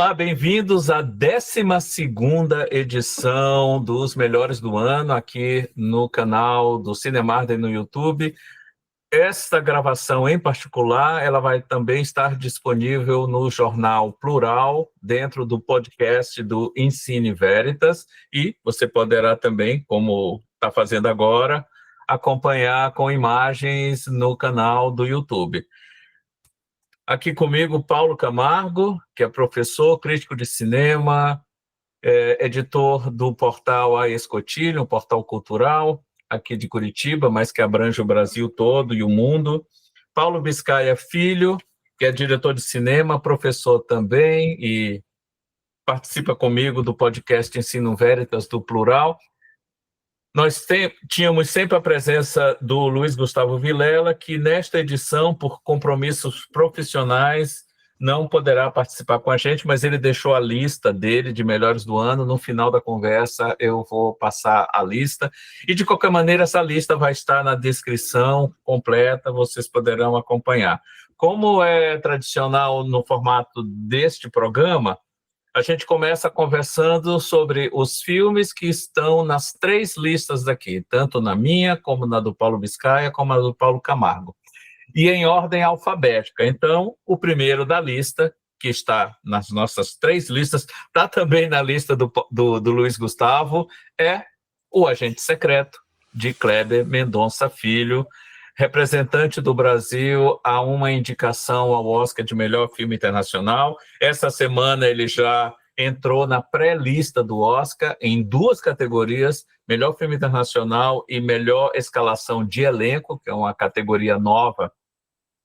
Olá, bem-vindos à 12ª edição dos Melhores do Ano, aqui no canal do Cinemarden no YouTube. Esta gravação em particular, ela vai também estar disponível no Jornal Plural, dentro do podcast do Ensine Veritas, e você poderá também, como está fazendo agora, acompanhar com imagens no canal do YouTube. Aqui comigo, Paulo Camargo, que é professor, crítico de cinema, editor do portal A Escotilho, um portal cultural aqui de Curitiba, mas que abrange o Brasil todo e o mundo. Paulo Biscaia Filho, que é diretor de cinema, professor também, e participa comigo do podcast Ensino Veritas do Plural. Nós tínhamos sempre a presença do Luiz Gustavo Vilela, que nesta edição, por compromissos profissionais, não poderá participar com a gente, mas ele deixou a lista dele de melhores do ano. No final da conversa, eu vou passar a lista. E, de qualquer maneira, essa lista vai estar na descrição completa, vocês poderão acompanhar. Como é tradicional no formato deste programa, a gente começa conversando sobre os filmes que estão nas 3 listas daqui, tanto na minha, como na do Paulo Biscaia, como na do Paulo Camargo. E em ordem alfabética. Então, o primeiro da lista, que está nas nossas 3 listas, está também na lista do Luiz Gustavo, é O Agente Secreto, de Kleber Mendonça Filho, representante do Brasil a uma indicação ao Oscar de melhor filme internacional. Essa semana ele já entrou na pré-lista do Oscar em 2 categorias, melhor filme internacional e melhor escalação de elenco, que é uma categoria nova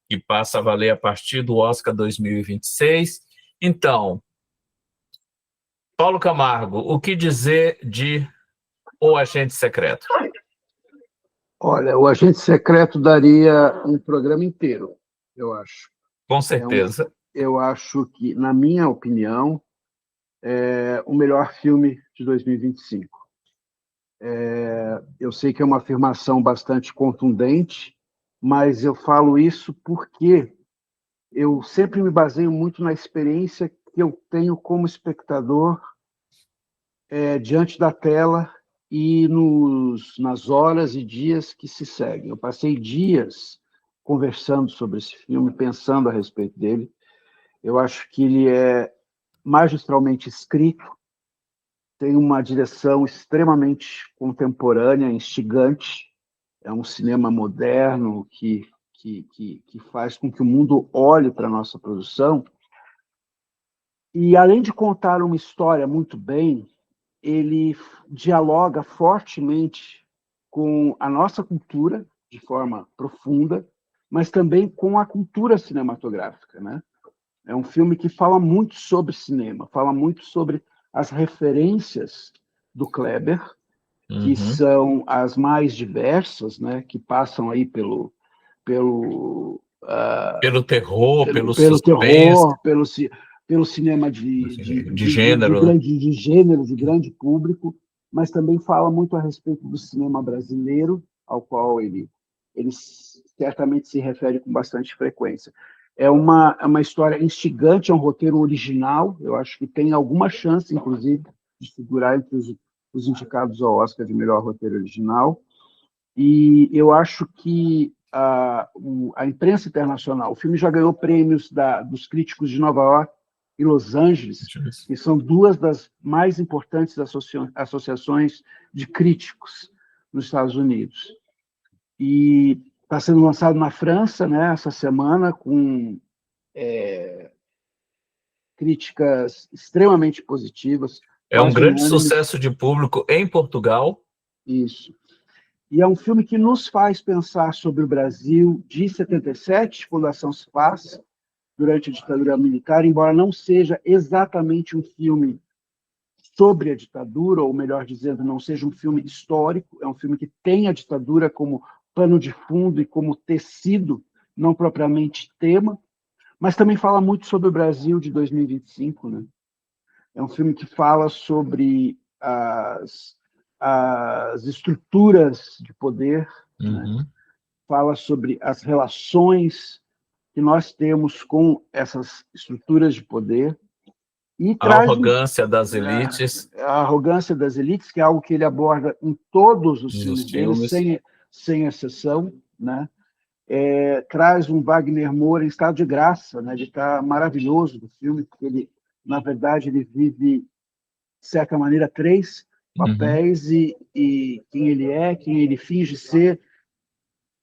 que passa a valer a partir do Oscar 2026. Então, Paulo Camargo, o que dizer de O Agente Secreto? Olha, O Agente Secreto daria um programa inteiro, eu acho. Com certeza. Eu acho que, na minha opinião, é o melhor filme de 2025. Eu sei que é uma afirmação bastante contundente, mas eu falo isso porque eu sempre me baseio muito na experiência que eu tenho como espectador diante da tela e nas horas e dias que se seguem. Eu passei dias conversando sobre esse filme, pensando a respeito dele. Eu acho que ele é magistralmente escrito, tem uma direção extremamente contemporânea, instigante. É um cinema moderno que faz com que o mundo olhe para a nossa produção. E, além de contar uma história muito bem, ele dialoga fortemente com a nossa cultura, de forma profunda, mas também com a cultura cinematográfica, né? É um filme que fala muito sobre cinema, fala muito sobre as referências do Kleber, que são as mais diversas, né? Que passam aí pelo terror, pelo suspense, terror, pelo cinema de gênero, de gênero, de grande público, mas também fala muito a respeito do cinema brasileiro, ao qual ele certamente se refere com bastante frequência. É uma história instigante, é um roteiro original, eu acho que tem alguma chance, inclusive, de figurar entre os indicados ao Oscar de melhor roteiro original, e eu acho que a imprensa internacional, o filme já ganhou prêmios dos críticos de Nova York e Los Angeles, que são 2 das mais importantes associações de críticos nos Estados Unidos. E está sendo lançado na França, né, essa semana, com críticas extremamente positivas. É um grande sucesso de público em Portugal. Isso. E é um filme que nos faz pensar sobre o Brasil de 77, quando a ação se passa, durante a ditadura militar, embora não seja exatamente um filme sobre a ditadura, ou melhor dizendo, não seja um filme histórico, é um filme que tem a ditadura como pano de fundo e como tecido, não propriamente tema, mas também fala muito sobre o Brasil de 2025, né? É um filme que fala sobre as estruturas de poder, né? Fala sobre as relações que nós temos com essas estruturas de poder, E A traz arrogância das elites. a arrogância das elites, que é algo que ele aborda em todos os Nos filmes dele, filmes. sem exceção, né? Traz um Wagner Moura em estado de graça, né? Ele está maravilhoso do filme, porque ele, na verdade, ele vive, de certa maneira, três papéis, e quem ele é, quem ele finge ser,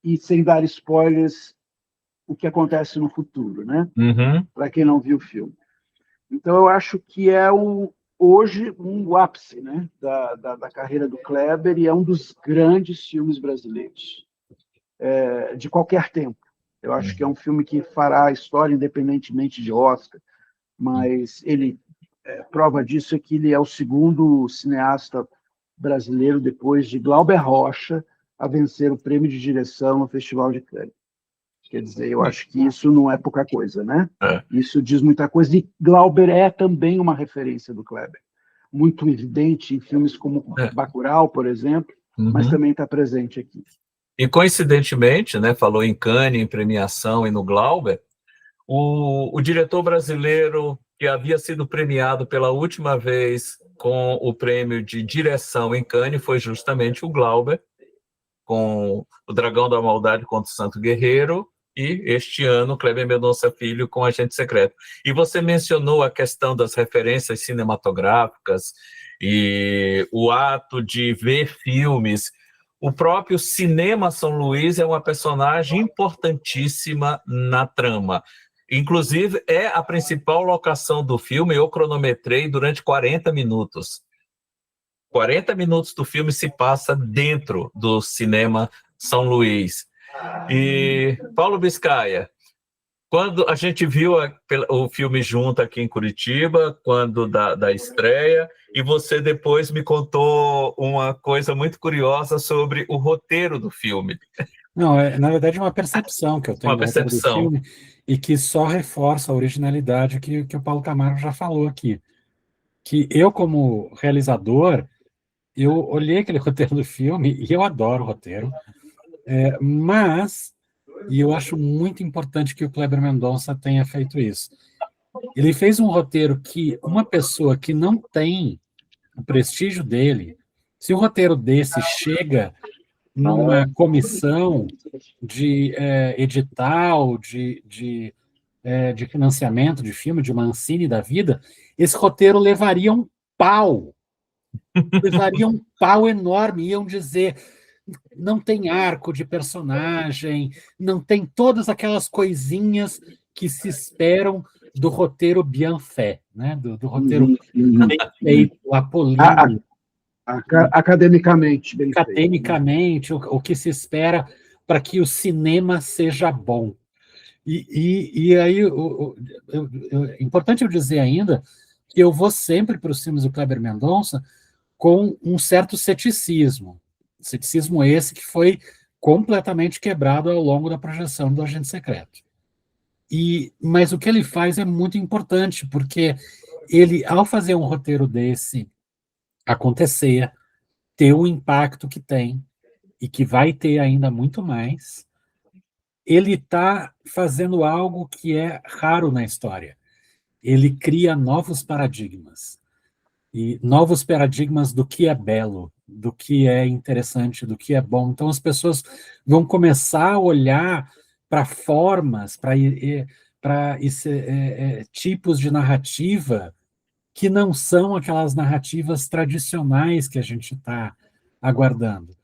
e sem dar spoilers, o que acontece no futuro, né? Uhum. Para quem não viu o filme. Então, eu acho que é hoje o ápice, né, da carreira do Kleber, e é um dos grandes filmes brasileiros, de qualquer tempo. Eu acho que é um filme que fará a história independentemente de Oscar, mas ele, prova disso é que ele é o segundo cineasta brasileiro, depois de Glauber Rocha, a vencer o prêmio de direção no Festival de Cannes. Quer dizer, eu acho que isso não é pouca coisa, né? É. Isso diz muita coisa. E Glauber é também uma referência do Kleber. Muito evidente em filmes como Bacurau, por exemplo, mas também está presente aqui. E, coincidentemente, né, falou em Cannes, em premiação e no Glauber, o diretor brasileiro que havia sido premiado pela última vez com o prêmio de direção em Cannes foi justamente o Glauber, com O Dragão da Maldade contra o Santo Guerreiro, e este ano Kleber Mendonça Filho com Agente Secreto. E você mencionou a questão das referências cinematográficas e o ato de ver filmes. O próprio Cinema São Luís é uma personagem importantíssima na trama. Inclusive, é a principal locação do filme. Eu cronometrei durante 40 minutos. 40 minutos do filme se passa dentro do Cinema São Luís. E, Paulo Biscaia, quando a gente viu o filme junto aqui em Curitiba, quando da estreia, e você depois me contou uma coisa muito curiosa sobre o roteiro do filme. Não, na verdade é uma percepção que eu tenho Uma do roteiro do percepção. filme e que só reforça a originalidade que o Paulo Camargo já falou aqui. Que eu, como realizador, eu olhei aquele roteiro do filme e eu adoro o roteiro, e eu acho muito importante que o Kleber Mendonça tenha feito isso. Ele fez um roteiro que uma pessoa que não tem o prestígio dele, se um roteiro desse chega numa comissão de edital, de financiamento de filme, de uma Ancine da vida, esse roteiro levaria um pau. Levaria um pau enorme. Iam dizer: não tem arco de personagem, não tem todas aquelas coisinhas que se esperam do roteiro bien fait, né? do roteiro bem feito, apolíneo. Academicamente bem feito. Academicamente, o que se espera para que o cinema seja bom. E aí, é importante eu dizer ainda que eu vou sempre para os filmes do Kleber Mendonça com um certo ceticismo. Ceticismo esse que foi completamente quebrado ao longo da projeção do Agente Secreto. Mas o que ele faz é muito importante, porque ele, ao fazer um roteiro desse acontecer, ter o impacto que tem, e que vai ter ainda muito mais, ele está fazendo algo que é raro na história. Ele cria novos paradigmas. E novos paradigmas do que é belo, do que é interessante, do que é bom. Então, as pessoas vão começar a olhar para formas, para tipos de narrativa que não são aquelas narrativas tradicionais que a gente está aguardando.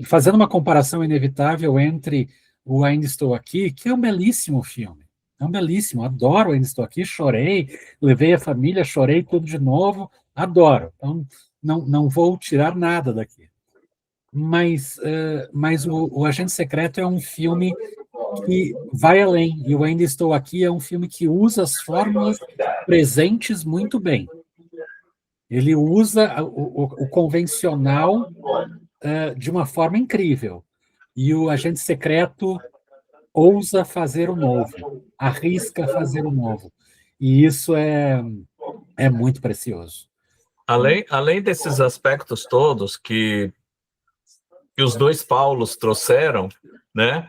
Fazendo uma comparação inevitável entre o Ainda Estou Aqui, que é um belíssimo filme, é um belíssimo, adoro Ainda Estou Aqui, chorei, levei a família, chorei tudo de novo, adoro, então não vou tirar nada daqui. Mas o Agente Secreto é um filme que vai além, e o Ainda Estou Aqui é um filme que usa as fórmulas presentes muito bem. Ele usa o convencional de uma forma incrível. E o Agente Secreto ousa fazer o novo, arrisca fazer o novo. E isso é muito precioso. Além desses aspectos todos que os dois Paulos trouxeram, né?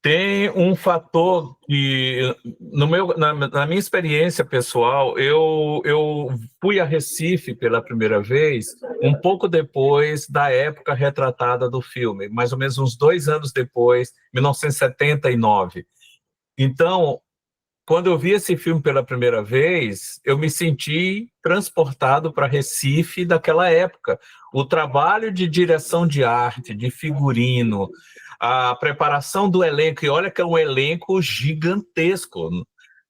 Tem um fator que, na minha experiência pessoal, eu fui a Recife pela primeira vez um pouco depois da época retratada do filme, mais ou menos uns 2 anos depois, 1979. Então, quando eu vi esse filme pela primeira vez, eu me senti transportado para Recife daquela época. O trabalho de direção de arte, de figurino, a preparação do elenco, e olha que é um elenco gigantesco.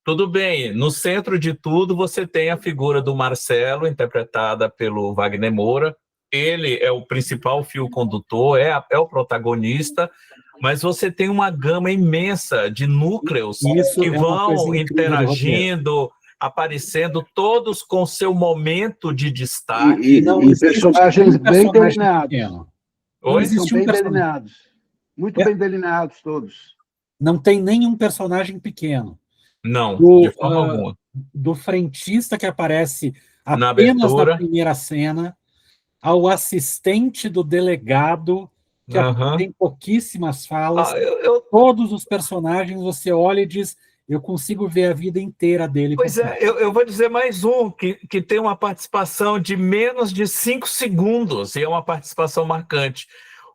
Tudo bem, no centro de tudo você tem a figura do Marcelo, interpretada pelo Wagner Moura. Ele é o principal fio condutor, é o protagonista, mas você tem uma gama imensa de núcleos Isso que é uma coisa vão incrível do roteiro. interagindo, aparecendo, todos com seu momento de E, destaque. Não e existe personagens um bem personagem delineados. pequeno. Não Oi? existe São um bem personagem. delineados. Muito É. bem delineados todos. Não tem nenhum personagem pequeno. Não, de Do, forma alguma. do frentista que aparece Na apenas na abertura. primeira cena, ao assistente do delegado, que Aham. tem pouquíssimas falas, todos os personagens você olha e diz, eu consigo ver a vida inteira dele. Pois é, eu vou dizer mais um, que tem uma participação de menos de 5 segundos, e é uma participação marcante.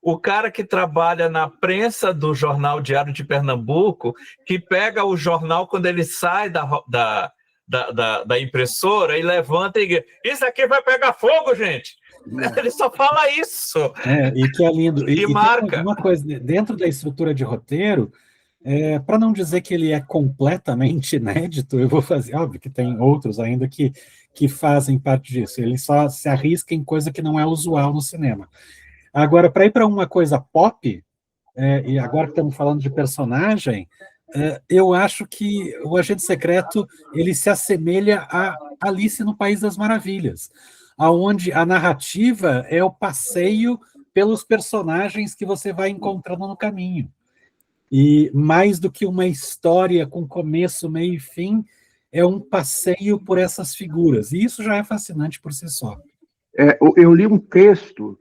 O cara que trabalha na prensa do jornal Diário de Pernambuco, que pega o jornal quando ele sai da impressora e levanta e diz, isso aqui vai pegar fogo, gente! Ele só fala isso. E que é lindo. E marca. Tem uma coisa, dentro da estrutura de roteiro, para não dizer que ele é completamente inédito, eu vou fazer, óbvio que tem outros ainda que fazem parte disso, ele só se arrisca em coisa que não é usual no cinema. Agora, para ir para uma coisa pop, e agora que estamos falando de personagem, eu acho que o Agente Secreto ele se assemelha a Alice no País das Maravilhas, aonde a narrativa é o passeio pelos personagens que você vai encontrando no caminho. E mais do que uma história com começo, meio e fim, é um passeio por essas figuras. E isso já é fascinante por si só. Eu li um texto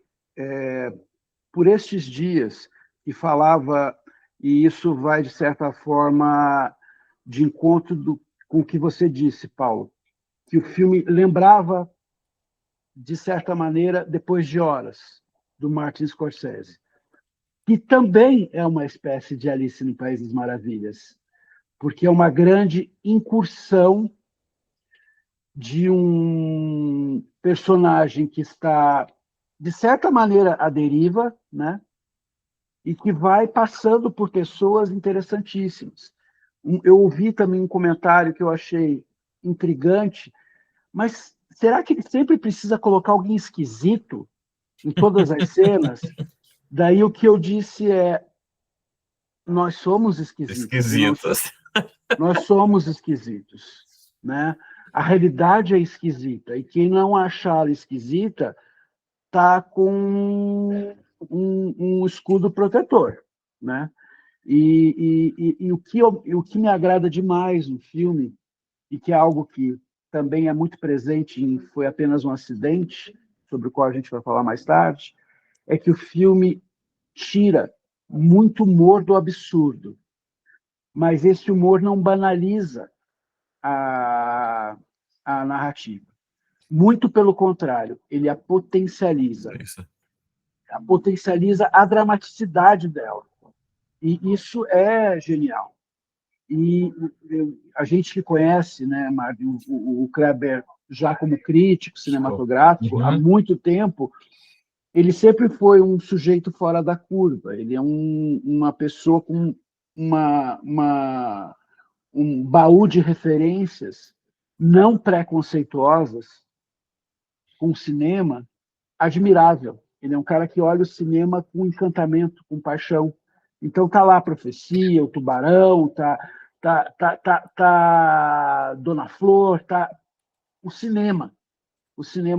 por estes dias que falava, e isso vai, de certa forma, de encontro com o que você disse, Paulo, que o filme lembrava, de certa maneira, Depois de Horas, do Martin Scorsese, que também é uma espécie de Alice no País das Maravilhas, porque é uma grande incursão de um personagem que está, de certa maneira, à deriva, né? E que vai passando por pessoas interessantíssimas. Eu ouvi também um comentário que eu achei intrigante, mas será que ele sempre precisa colocar alguém esquisito em todas as cenas? Daí o que eu disse é, nós somos esquisitos. Esquisitos. Nós somos esquisitos, né? A realidade é esquisita, e quem não achar esquisita está com um escudo protetor, né? E o que me agrada demais no filme, e que é algo que também é muito presente em Foi Apenas um Acidente, sobre o qual a gente vai falar mais tarde, é que o filme tira muito humor do absurdo, mas esse humor não banaliza a narrativa. Muito pelo contrário, ele a potencializa. Potencializa a dramaticidade dela. E isso é genial. E a gente que conhece, né, Marvin, o Kleber já como crítico cinematográfico há muito tempo, ele sempre foi um sujeito fora da curva. Ele é uma pessoa com um baú de referências não preconceituosas com o cinema admirável. Ele é um cara que olha o cinema com encantamento, com paixão. Então tá lá a Profecia, o Tubarão, tá Dona Flor, tá o cinema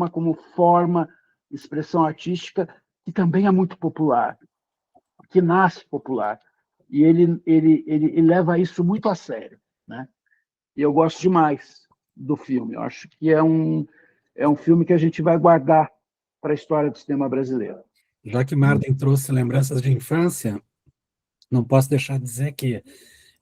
como forma, expressão artística que também é muito popular, que nasce popular. E ele leva isso muito a sério, né? E eu gosto demais do filme. Eu acho que é um filme que a gente vai guardar para a história do cinema brasileiro. Já que Martin trouxe lembranças de infância, não posso deixar de dizer que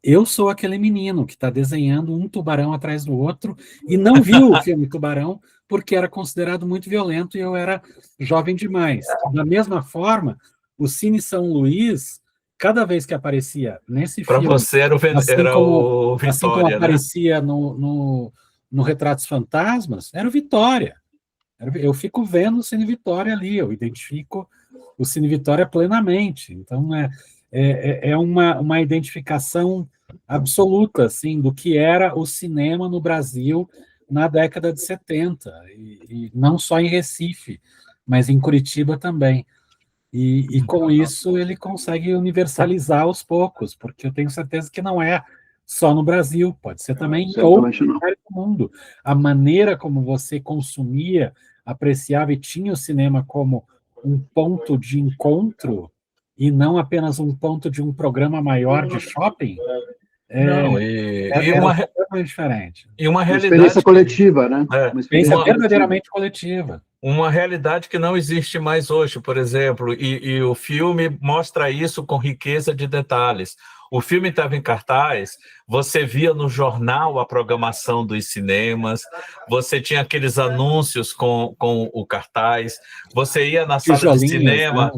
eu sou aquele menino que está desenhando um tubarão atrás do outro e não viu o filme Tubarão porque era considerado muito violento e eu era jovem demais. Da mesma forma, o Cine São Luís, cada vez que aparecia nesse Para filme, você era o assim como Vitória, né? aparecia no Retratos Fantasmas, era o Vitória. Eu fico vendo o Cine Vitória ali, eu identifico o Cine Vitória plenamente. Então, é uma identificação absoluta assim, do que era o cinema no Brasil na década de 70, e não só em Recife, mas em Curitiba também. E com isso ele consegue universalizar aos poucos, porque eu tenho certeza que não é só no Brasil, pode ser também em outros Certamente não. lugares do mundo. A maneira como você consumia, apreciava e tinha o cinema como um ponto de encontro e não apenas um ponto de um programa maior de shopping, Não, era totalmente diferente. e uma Uma experiência realidade coletiva, né? Uma Experiência experiência coletiva. verdadeiramente coletiva. uma realidade que não existe mais hoje, por exemplo, e o filme mostra isso com riqueza de detalhes. O filme estava em cartaz, você via no jornal a programação dos cinemas, você tinha aqueles anúncios com o cartaz, você ia na sala de cinema,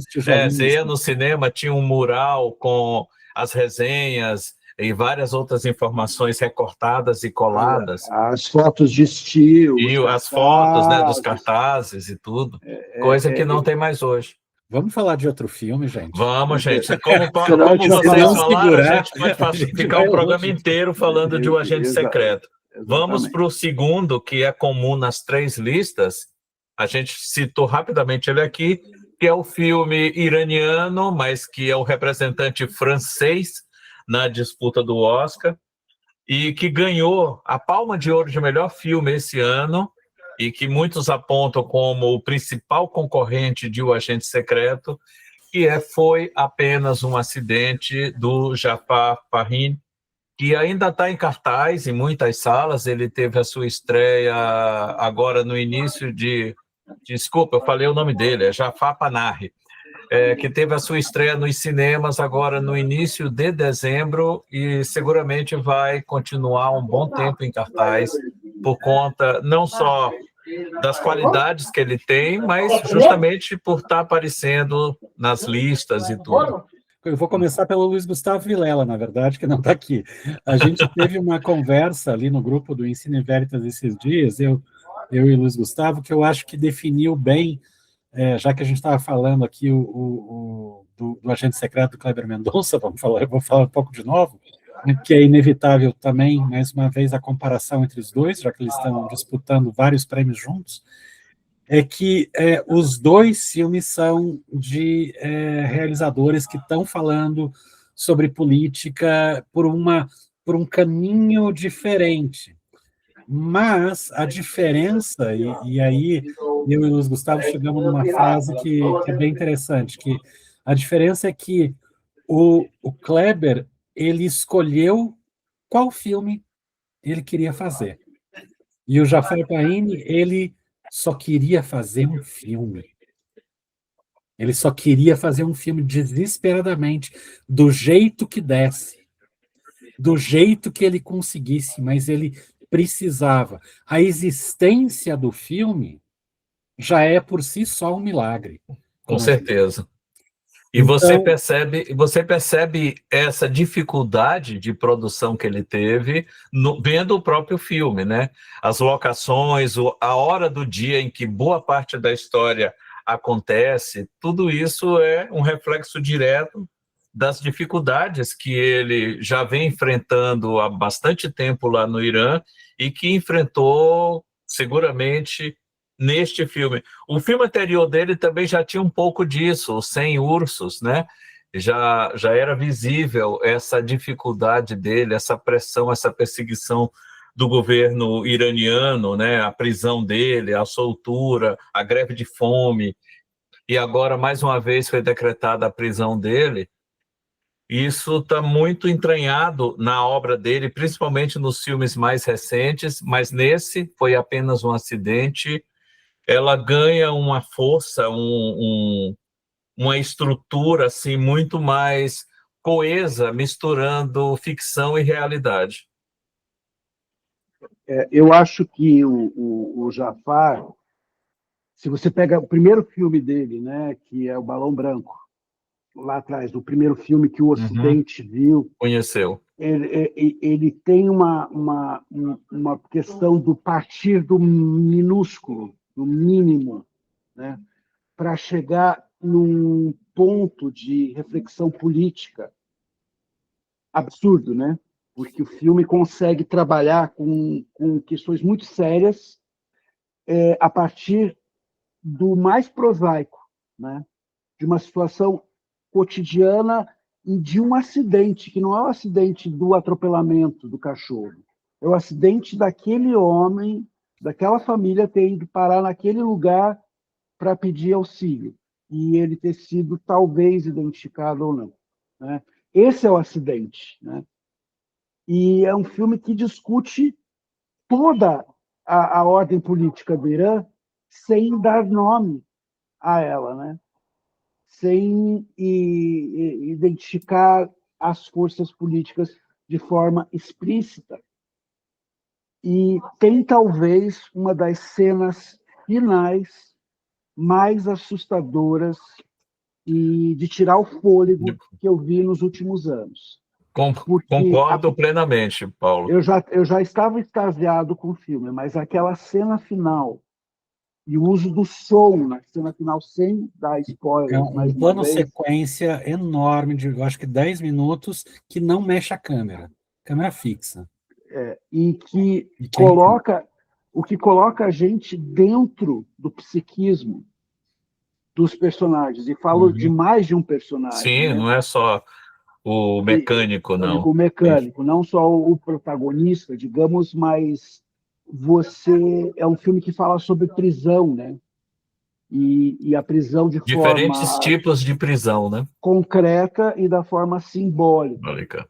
você ia no cinema, tinha um mural com as resenhas e várias outras informações recortadas e coladas. As fotos de estilo. E as fotos, né, dos cartazes e tudo. Coisa que não tem mais hoje. Vamos falar de outro filme, gente? Vamos, gente. Como vocês falaram, a gente pode ficar um programa inteiro falando de um agente secreto. Vamos para o segundo, que é comum nas três listas. A gente citou rapidamente ele aqui, que é o filme iraniano, mas que é o representante francês na disputa do Oscar, e que ganhou a Palma de Ouro de melhor filme esse ano, e que muitos apontam como o principal concorrente de O Agente Secreto, que foi apenas um acidente do Jafar Panahi, que ainda está em cartaz em muitas salas. Ele teve a sua estreia agora no início de... Desculpa, eu falei o nome dele, é Jafar Panahi. Que teve a sua estreia nos cinemas agora no início de dezembro e seguramente vai continuar um bom tempo em cartaz, por conta não só das qualidades que ele tem, mas justamente por estar aparecendo nas listas e tudo. Eu vou começar pelo Luiz Gustavo Vilela, na verdade, que não está aqui. A gente teve uma conversa ali no grupo do Ensino Veritas esses dias, eu e o Luiz Gustavo, que eu acho que definiu bem, já que a gente estava falando aqui do agente secreto do Kleber Mendonça, eu vou falar um pouco de novo, que é inevitável também, mais uma vez, a comparação entre os dois, já que eles estão disputando vários prêmios juntos, é que os dois filmes são de realizadores que estão falando sobre política por um caminho diferente. Mas a diferença, e aí eu e o Luiz Gustavo chegamos numa frase que é bem interessante, que a diferença é que o Kleber, ele escolheu qual filme ele queria fazer. E o Jafar Panahi, ele só queria fazer um filme. Ele só queria fazer um filme desesperadamente, do jeito que desse, do jeito que ele conseguisse, mas ele precisava. A existência do filme já é por si só um milagre. Com certeza. E então, você percebe essa dificuldade de produção que ele teve vendo o próprio filme, né? As locações, a hora do dia em que boa parte da história acontece, tudo isso é um reflexo direto das dificuldades que ele já vem enfrentando há bastante tempo lá no Irã e que enfrentou seguramente neste filme. O filme anterior dele também já tinha um pouco disso, o 100 Ursos, né? Já era visível essa dificuldade dele, essa pressão, essa perseguição do governo iraniano, né? A prisão dele, a soltura, a greve de fome, e agora, mais uma vez, foi decretada a prisão dele. Isso está muito entranhado na obra dele, principalmente nos filmes mais recentes, mas nesse foi apenas um acidente. Ela ganha uma força, uma estrutura assim muito mais coesa, misturando ficção e realidade. Eu acho que o Jafar, se você pega o primeiro filme dele, né, que é o Balão Branco, lá atrás, o primeiro filme que o Ocidente viu, Conheceu. ele tem uma questão do partir do minúsculo, do mínimo, né, para chegar num ponto de reflexão política absurdo, né? Porque o filme consegue trabalhar com questões muito sérias a partir do mais prosaico, né? De uma situação cotidiana e de um acidente, que não é o acidente do atropelamento do cachorro, é o acidente daquele homem, daquela família ter ido parar naquele lugar para pedir auxílio e ele ter sido talvez identificado ou não, né? Esse é o acidente, né? E é um filme que discute toda a ordem política do Irã sem dar nome a ela, né? Sem identificar as forças políticas de forma explícita. E tem talvez uma das cenas finais mais assustadoras e de tirar o fôlego que eu vi nos últimos anos. Concordo plenamente, Paulo. Eu já estava extasiado com o filme, mas aquela cena final e o uso do som na cena final, sem dar spoiler. É um plano sequência enorme, de eu acho que 10 minutos, que não mexe a câmera fixa. E que coloca o que coloca a gente dentro do psiquismo dos personagens. E falo de mais de um personagem. Sim, né? Não é só o mecânico, não. O mecânico, não só o protagonista, digamos, mas é um filme que fala sobre prisão, né? E a prisão de diferentes tipos de prisão, né? Concreta e da forma simbólica.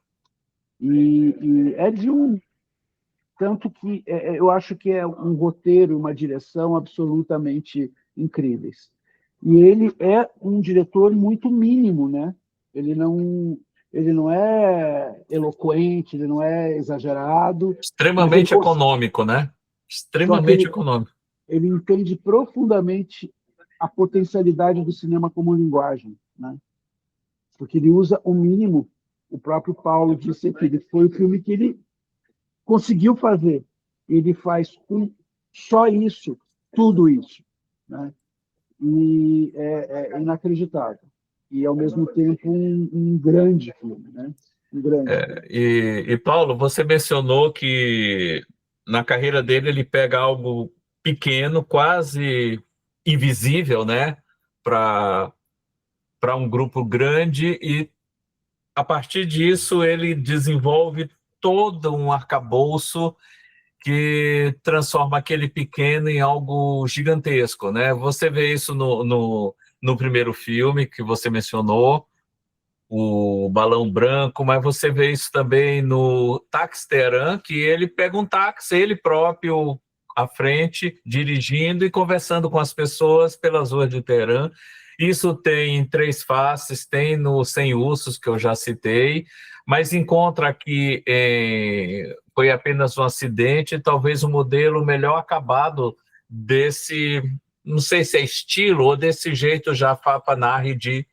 E é de tanto que eu acho que é um roteiro, uma direção absolutamente incríveis. E ele é um diretor muito mínimo, né? Ele não é eloquente, ele não é exagerado. Extremamente econômico, né? Extremamente econômico. Ele entende profundamente a potencialidade do cinema como linguagem, né? Porque ele usa o mínimo. O próprio Paulo disse que ele foi o filme que ele conseguiu fazer. Ele faz com só isso, tudo isso, né? E é inacreditável. E, ao mesmo tempo, um grande filme, né? Um grande filme. E, Paulo, você mencionou que na carreira dele ele pega algo pequeno, quase invisível, né? Para um grupo grande e, a partir disso, ele desenvolve todo um arcabouço que transforma aquele pequeno em algo gigantesco, né? Você vê isso no primeiro filme que você mencionou, o Balão Branco, mas você vê isso também no Táxi Teherã, que ele pega um táxi, ele próprio à frente, dirigindo e conversando com as pessoas pelas ruas de Teherã. Isso tem três faces, tem no Sem Ursos, que eu já citei, mas encontra aqui, foi apenas um acidente, talvez um modelo melhor acabado desse, não sei se é estilo ou desse jeito Jafar Panahi de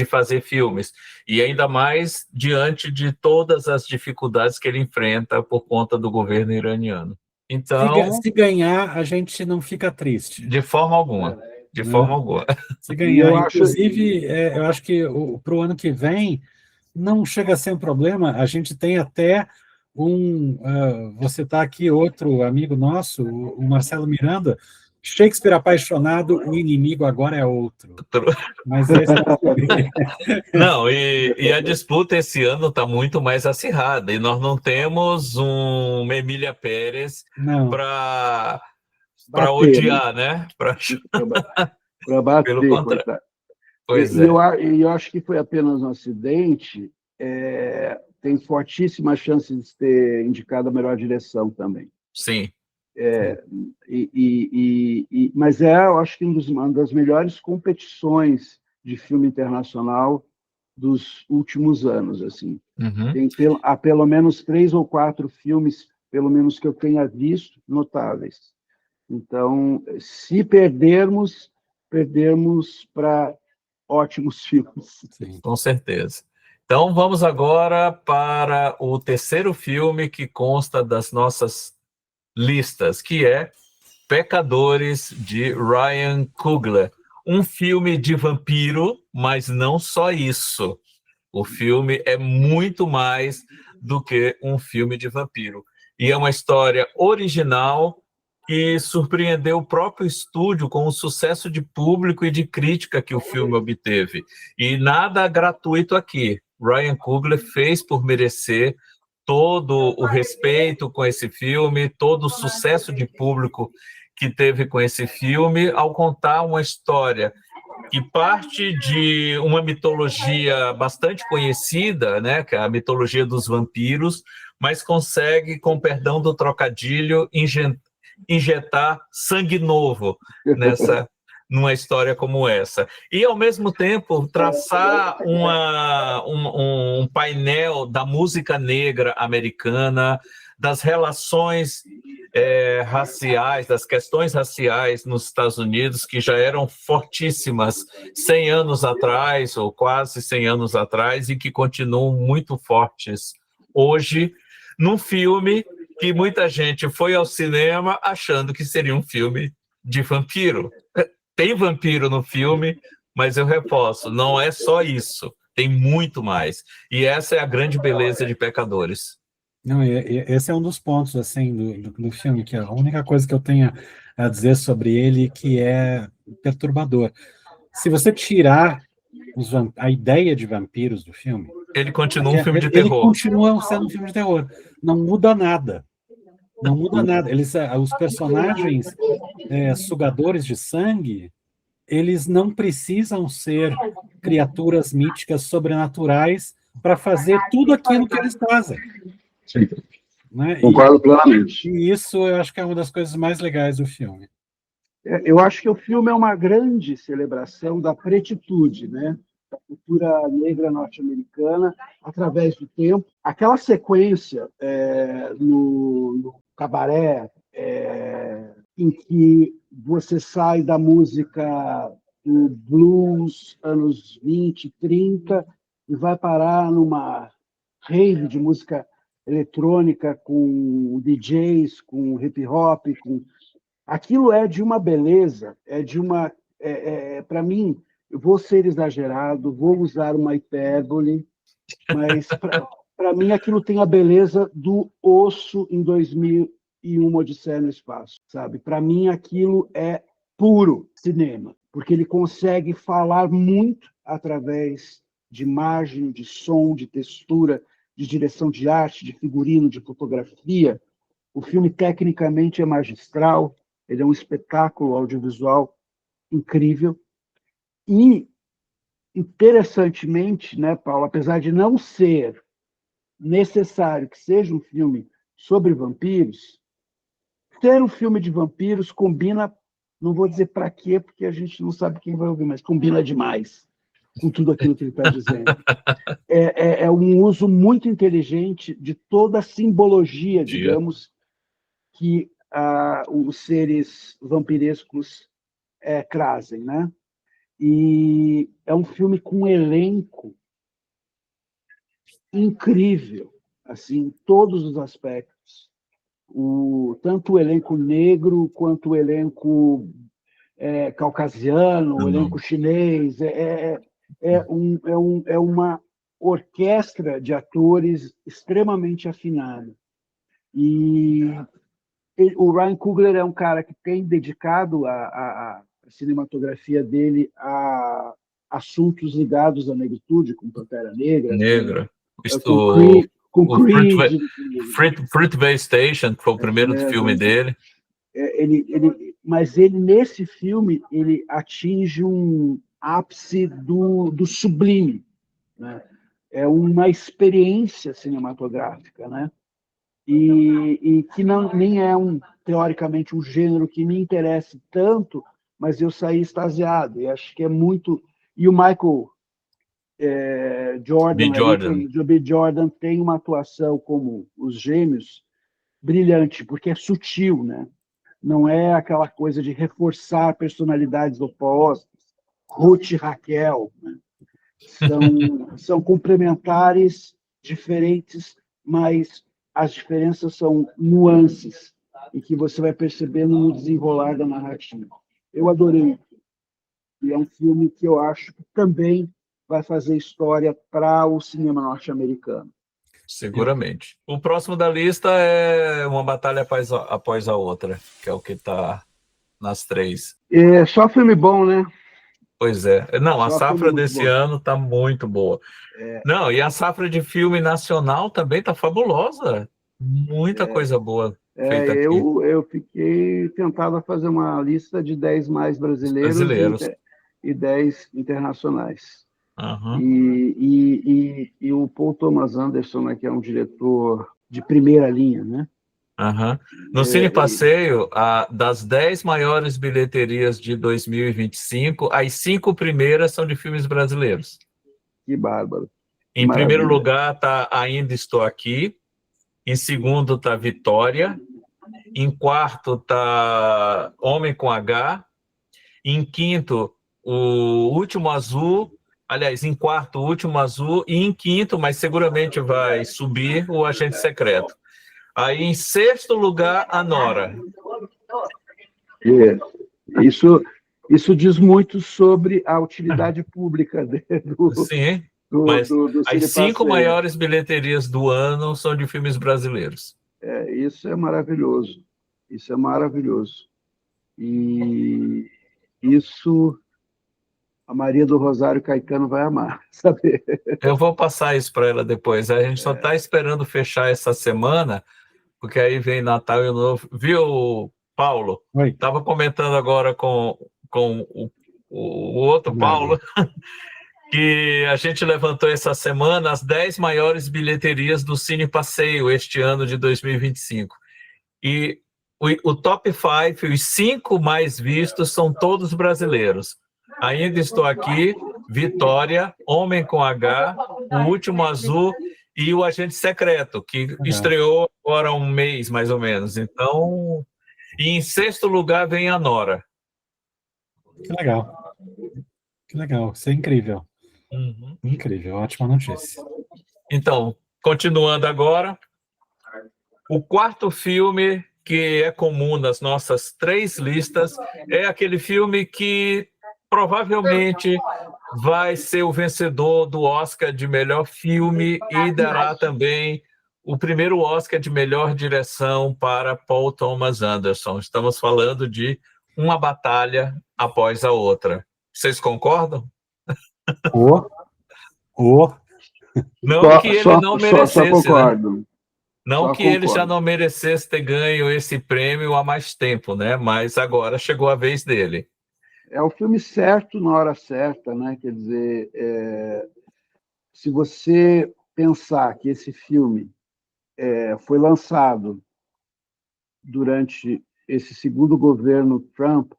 fazer filmes, e ainda mais diante de todas as dificuldades que ele enfrenta por conta do governo iraniano. Então, se ganhar, a gente não fica triste. De forma alguma. De forma alguma. Se ganhar. Inclusive, eu acho que para o ano que vem não chega a ser um problema. A gente tem até você está aqui, outro amigo nosso, o Marcelo Miranda, Shakespeare apaixonado, o inimigo agora é outro. Mas esse Não, e a disputa esse ano está muito mais acirrada, e nós não temos um Emília Pérez para odiar, né? Para bater, pelo contrário. Pois eu acho que foi apenas um acidente, tem fortíssima chance de ter indicado a melhor direção também. Sim. Mas eu acho que uma das melhores competições de filme internacional dos últimos anos, assim. Uhum. Há pelo menos 3 ou 4 filmes, pelo menos que eu tenha visto, notáveis. Então, se perdermos para ótimos filmes. Sim. Com certeza. Então, vamos agora para o terceiro filme que consta das nossas listas, que é Pecadores, de Ryan Coogler. Um filme de vampiro, mas não só isso. O filme é muito mais do que um filme de vampiro. E é uma história original que surpreendeu o próprio estúdio com o sucesso de público e de crítica que o filme obteve. E nada gratuito aqui. Ryan Coogler fez por merecer todo o respeito com esse filme, todo o sucesso de público que teve com esse filme, ao contar uma história que parte de uma mitologia bastante conhecida, né, que é a mitologia dos vampiros, mas consegue, com perdão do trocadilho, injetar sangue novo numa história como essa. E, ao mesmo tempo, traçar um painel da música negra americana, das relações raciais, das questões raciais nos Estados Unidos, que já eram fortíssimas 100 anos atrás, ou quase 100 anos atrás, e que continuam muito fortes hoje, num filme que muita gente foi ao cinema achando que seria um filme de vampiro. Tem vampiro no filme, mas eu reforço, não é só isso, tem muito mais. E essa é a grande beleza de Pecadores. Não, esse é um dos pontos assim do filme, que a única coisa que eu tenho a dizer sobre ele que é perturbador. Se você tirar a ideia de vampiros do filme, ele continua um filme de ele terror. continua sendo um filme de terror. Não muda nada. Não muda nada. Os personagens sugadores de sangue, eles não precisam ser criaturas míticas sobrenaturais para fazer tudo aquilo que eles fazem. Sim. Né? Concordo plenamente. E isso eu acho que é uma das coisas mais legais do filme. Eu acho que o filme é uma grande celebração da pretitude, né? Da cultura negra norte-americana através do tempo. Aquela sequência no cabaré, em que você sai da música do blues, anos 20, 30, e vai parar numa rave de música eletrônica com DJs, com hip hop, aquilo é de uma beleza, para mim, eu vou ser exagerado, vou usar uma hipérbole, mas para mim aquilo tem a beleza do Osso em 2001, Odisseia no Espaço, sabe? Para mim aquilo é puro cinema, porque ele consegue falar muito através de imagem, de som, de textura, de direção de arte, de figurino, de fotografia. O filme tecnicamente é magistral, ele é um espetáculo audiovisual incrível. E, interessantemente, né, Paulo, apesar de não ser necessário que seja um filme sobre vampiros, ser um filme de vampiros combina, não vou dizer para quê, porque a gente não sabe quem vai ouvir, mas combina demais com tudo aquilo que ele está dizendo. É um uso muito inteligente de toda a simbologia, digamos, que os seres vampirescos trazem, né? E é um filme com um elenco incrível, assim, em todos os aspectos. Tanto o elenco negro quanto o elenco caucasiano, o elenco chinês. É uma orquestra de atores extremamente afinada. E o Ryan Coogler é um cara que tem dedicado a cinematografia dele a assuntos ligados à negritude, com Pantera Negra. Com Creed. Fruitvale Station, que foi o primeiro filme dele. Mas ele, nesse filme, ele atinge um ápice do sublime. Né? É uma experiência cinematográfica, né? E que nem é teoricamente um gênero que me interesse tanto, mas eu saí extasiado. E acho que é muito. E o Michael Jordan B. Jordan. o B. Jordan tem uma atuação como os gêmeos brilhante, porque é sutil, né? Não é aquela coisa de reforçar personalidades opostas, Ruth e Raquel, né? São complementares, diferentes, mas as diferenças são nuances e que você vai percebendo no desenrolar da narrativa. Eu adorei. E é um filme que eu acho que também vai fazer história para o cinema norte-americano. Seguramente. O próximo da lista é Uma Batalha Após a Outra, que é o que está nas 3. É só filme bom, né? Pois é. Não, a Só filme safra muito desse bom. ano está muito boa. Não, e a safra de filme nacional também está fabulosa. Muita coisa boa feita aqui. Eu fiquei tentado a fazer uma lista de 10 mais Os brasileiros brasileiros. e 10 internacionais. Uhum. E o Paul Thomas Anderson, né, que é um diretor de primeira linha, né? Uhum. No Cine Passeio, das 10 maiores bilheterias de 2025, as 5 primeiras são de filmes brasileiros. Que bárbaro. Que Em primeiro maravilha. lugar está Ainda Estou Aqui. Em segundo está Vitória. Em quarto está Homem com H. Em quinto, O Último Azul. Aliás, em quarto, O Último Azul. E em quinto, mas seguramente vai subir, O Agente Secreto. Aí, em sexto lugar, a Nora. Isso diz muito sobre a utilidade pública Sim, mas do as Cine 5 Passeio. maiores bilheterias do ano são de filmes brasileiros. Isso é maravilhoso. Isso é maravilhoso. E isso a Maria do Rosário Caetano vai amar, saber. Eu vou passar isso para ela depois. A gente só está esperando fechar essa semana, porque aí vem Natal e Ano Novo. Viu, Paulo? Oi. Estava comentando agora com o outro Paulo que a gente levantou essa semana as 10 maiores bilheterias do Cine Passeio este ano de 2025. E o top 5, os 5 mais vistos, são todos brasileiros. Ainda Estou Aqui, Vitória, Homem com H, O Último Azul e O Agente Secreto, que estreou agora há um mês, mais ou menos. Então, e em sexto lugar vem a Nora. Que legal. Que legal. Isso é incrível. Uhum. Incrível. Ótima notícia. Então, continuando agora, o quarto filme que é comum nas nossas 3 listas é aquele filme que provavelmente vai ser o vencedor do Oscar de melhor filme e dará também o primeiro Oscar de melhor direção para Paul Thomas Anderson. Estamos falando de Uma Batalha Após a Outra. Vocês concordam? Não que ele não merecesse, só concordo. né? Não que ele já não merecesse ter ganho esse prêmio há mais tempo, né? Mas agora chegou a vez dele. É o filme certo na hora certa, né? Quer dizer, se você pensar que esse filme foi lançado durante esse segundo governo Trump,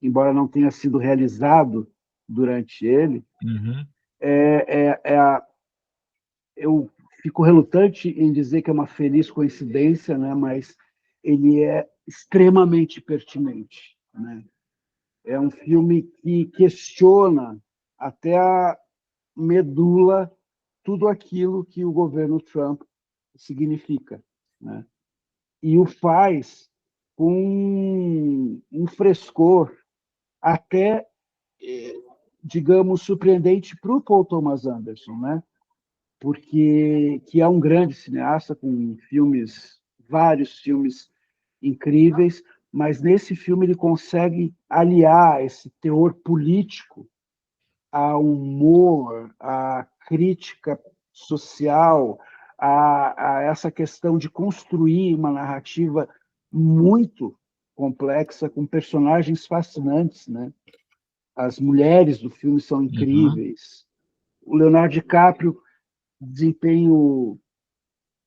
embora não tenha sido realizado durante ele, eu fico relutante em dizer que é uma feliz coincidência, né? Mas ele é extremamente pertinente, né? É um filme que questiona até a medula tudo aquilo que o governo Trump significa, né? E o faz com um frescor até, digamos, surpreendente para o Paul Thomas Anderson, né? Porque que é um grande cineasta com vários filmes incríveis, mas nesse filme ele consegue aliar esse teor político ao humor, à crítica social, a essa questão de construir uma narrativa muito complexa, com personagens fascinantes, né? As mulheres do filme são incríveis. O Leonardo DiCaprio, desempenho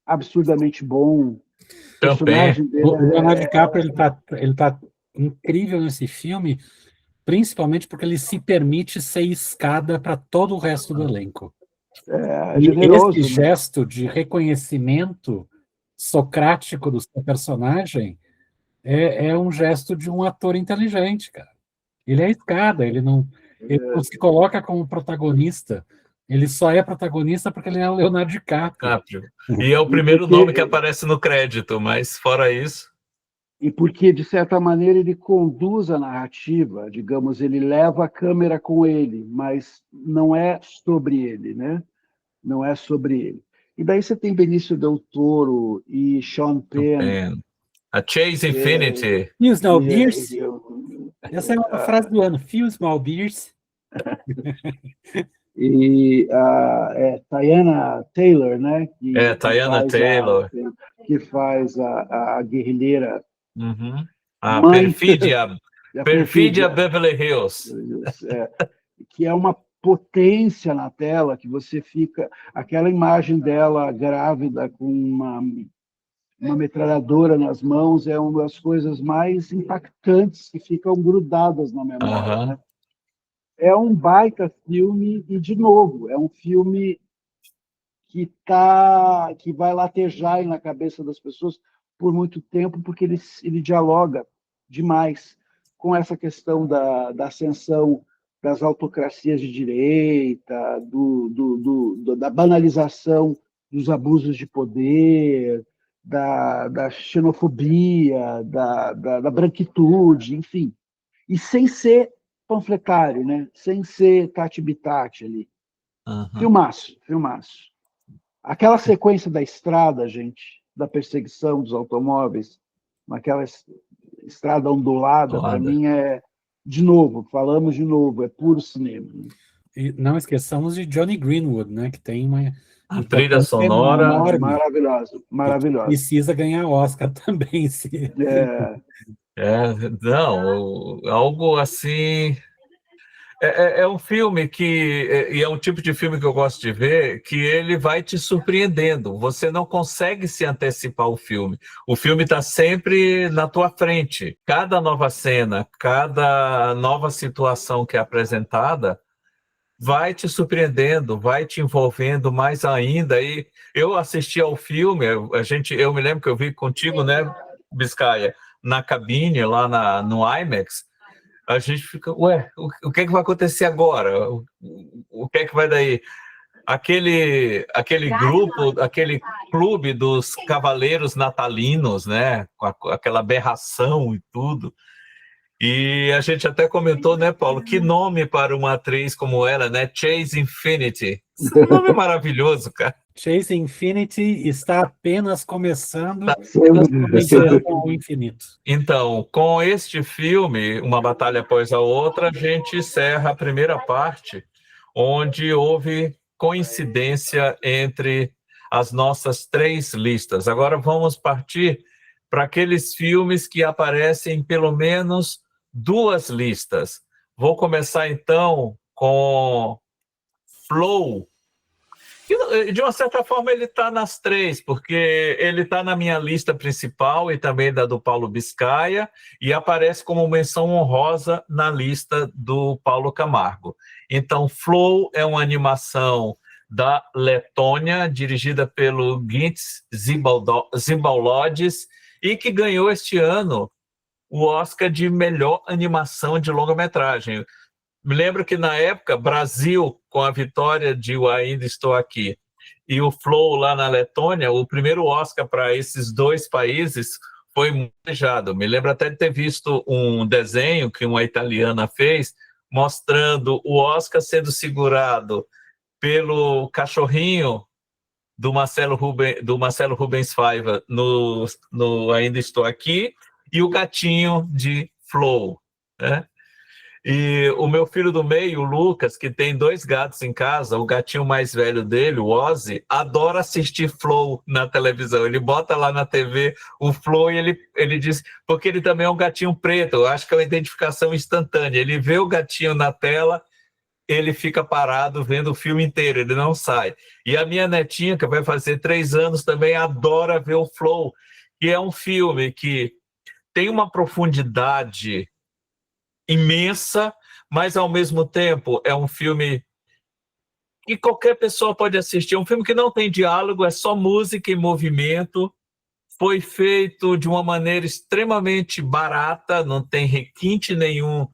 absurdamente bom. O personagem dele o Leonardo DiCaprio ele tá incrível nesse filme, principalmente porque ele se permite ser escada para todo o resto do elenco. É E generoso, esse né? gesto de reconhecimento socrático do seu personagem é um gesto de um ator inteligente, cara. Ele é a escada, ele não se coloca como protagonista. Ele só é protagonista porque ele é o Leonardo DiCaprio. Caprio. E é o E primeiro porque, nome que aparece no crédito, mas fora isso. e porque, de certa maneira, ele conduz a narrativa, digamos, ele leva a câmera com ele, mas não é sobre ele, né? Não é sobre ele. E daí você tem Benício Del Toro e Sean Penn, Penn. A Chase é, Infinity. Few Small e, Beers. e, Essa é uma frase do ano. Few Small Beers. Teyana Taylor, né? Teyana Taylor. Que faz a guerrilheira Uhum. A mãe, a Perfídia perfídia, Beverly Hills. que é uma potência na tela que você fica. Aquela imagem dela grávida com uma metralhadora nas mãos é uma das coisas mais impactantes que ficam grudadas na memória, Uhum. né? É um baita filme e, de novo, é um filme que vai latejar aí na cabeça das pessoas por muito tempo, porque ele dialoga demais com essa questão da ascensão das autocracias de direita, da banalização dos abusos de poder, da xenofobia, da branquitude, enfim. E sem ser panfletário, né? Sem ser tati-bitati ali. Uhum. Filmaço, filmaço. Aquela sequência da estrada, gente, da perseguição dos automóveis, naquela estrada ondulada, para mim falamos de novo, é puro cinema. E não esqueçamos de Johnny Greenwood, né, que tem uma A trilha importância sonora. enorme Maravilhoso, e que maravilhoso. precisa ganhar Oscar também. É, Não, algo assim. É um filme e é um tipo de filme que eu gosto de ver, que ele vai te surpreendendo. Você não consegue se antecipar o filme. O filme está sempre na tua frente. Cada nova cena, cada nova situação que é apresentada, vai te surpreendendo, vai te envolvendo mais ainda. E eu assisti ao filme, eu me lembro que eu vi contigo, né, Biscaia, na cabine, lá no IMAX. A gente fica, ué, o que é que vai acontecer agora? O que é que vai daí? Aquele grupo, aquele clube dos cavaleiros natalinos, né? Com aquela aberração e tudo. E a gente até comentou, né, Paulo, que nome para uma atriz como ela, né? Chase Infinity. Esse nome é maravilhoso, cara. Chase Infinity está apenas começando a sempre, ao infinito. Então, com este filme, Uma Batalha Após a Outra, a gente encerra a primeira parte, onde houve coincidência entre as nossas três listas. Agora vamos partir para aqueles filmes que aparecem em pelo menos duas listas. Vou começar então com Flow. De uma certa forma, ele está nas três, porque ele está na minha lista principal e também da do Paulo Biscaia, e aparece como menção honrosa na lista do Paulo Camargo. Então, Flow é uma animação da Letônia, dirigida pelo Gintz Zimbalodis, e que ganhou este ano o Oscar de melhor animação de longa-metragem. Me lembro que na época, Brasil, com a vitória de O Ainda Estou Aqui, e o Flow lá na Letônia, o primeiro Oscar para esses dois países foi muito desejado. Me lembro até de ter visto um desenho que uma italiana fez, mostrando o Oscar sendo segurado pelo cachorrinho do Marcelo Rubens Paiva no Ainda Estou Aqui, e o gatinho de Flow, né? E o meu filho do meio, o Lucas, que tem dois gatos em casa, o gatinho mais velho dele, o Ozzy, adora assistir Flow na televisão. Ele bota lá na TV o Flow e ele diz, porque ele também é um gatinho preto, eu acho que é uma identificação instantânea. Ele vê o gatinho na tela, ele fica parado vendo o filme inteiro, ele não sai. E a minha netinha, que vai fazer 3 anos, também adora ver o Flow, que é um filme que tem uma profundidade imensa, mas ao mesmo tempo é um filme que qualquer pessoa pode assistir. É um filme que não tem diálogo, é só música e movimento. Foi feito de uma maneira extremamente barata, não tem requinte nenhum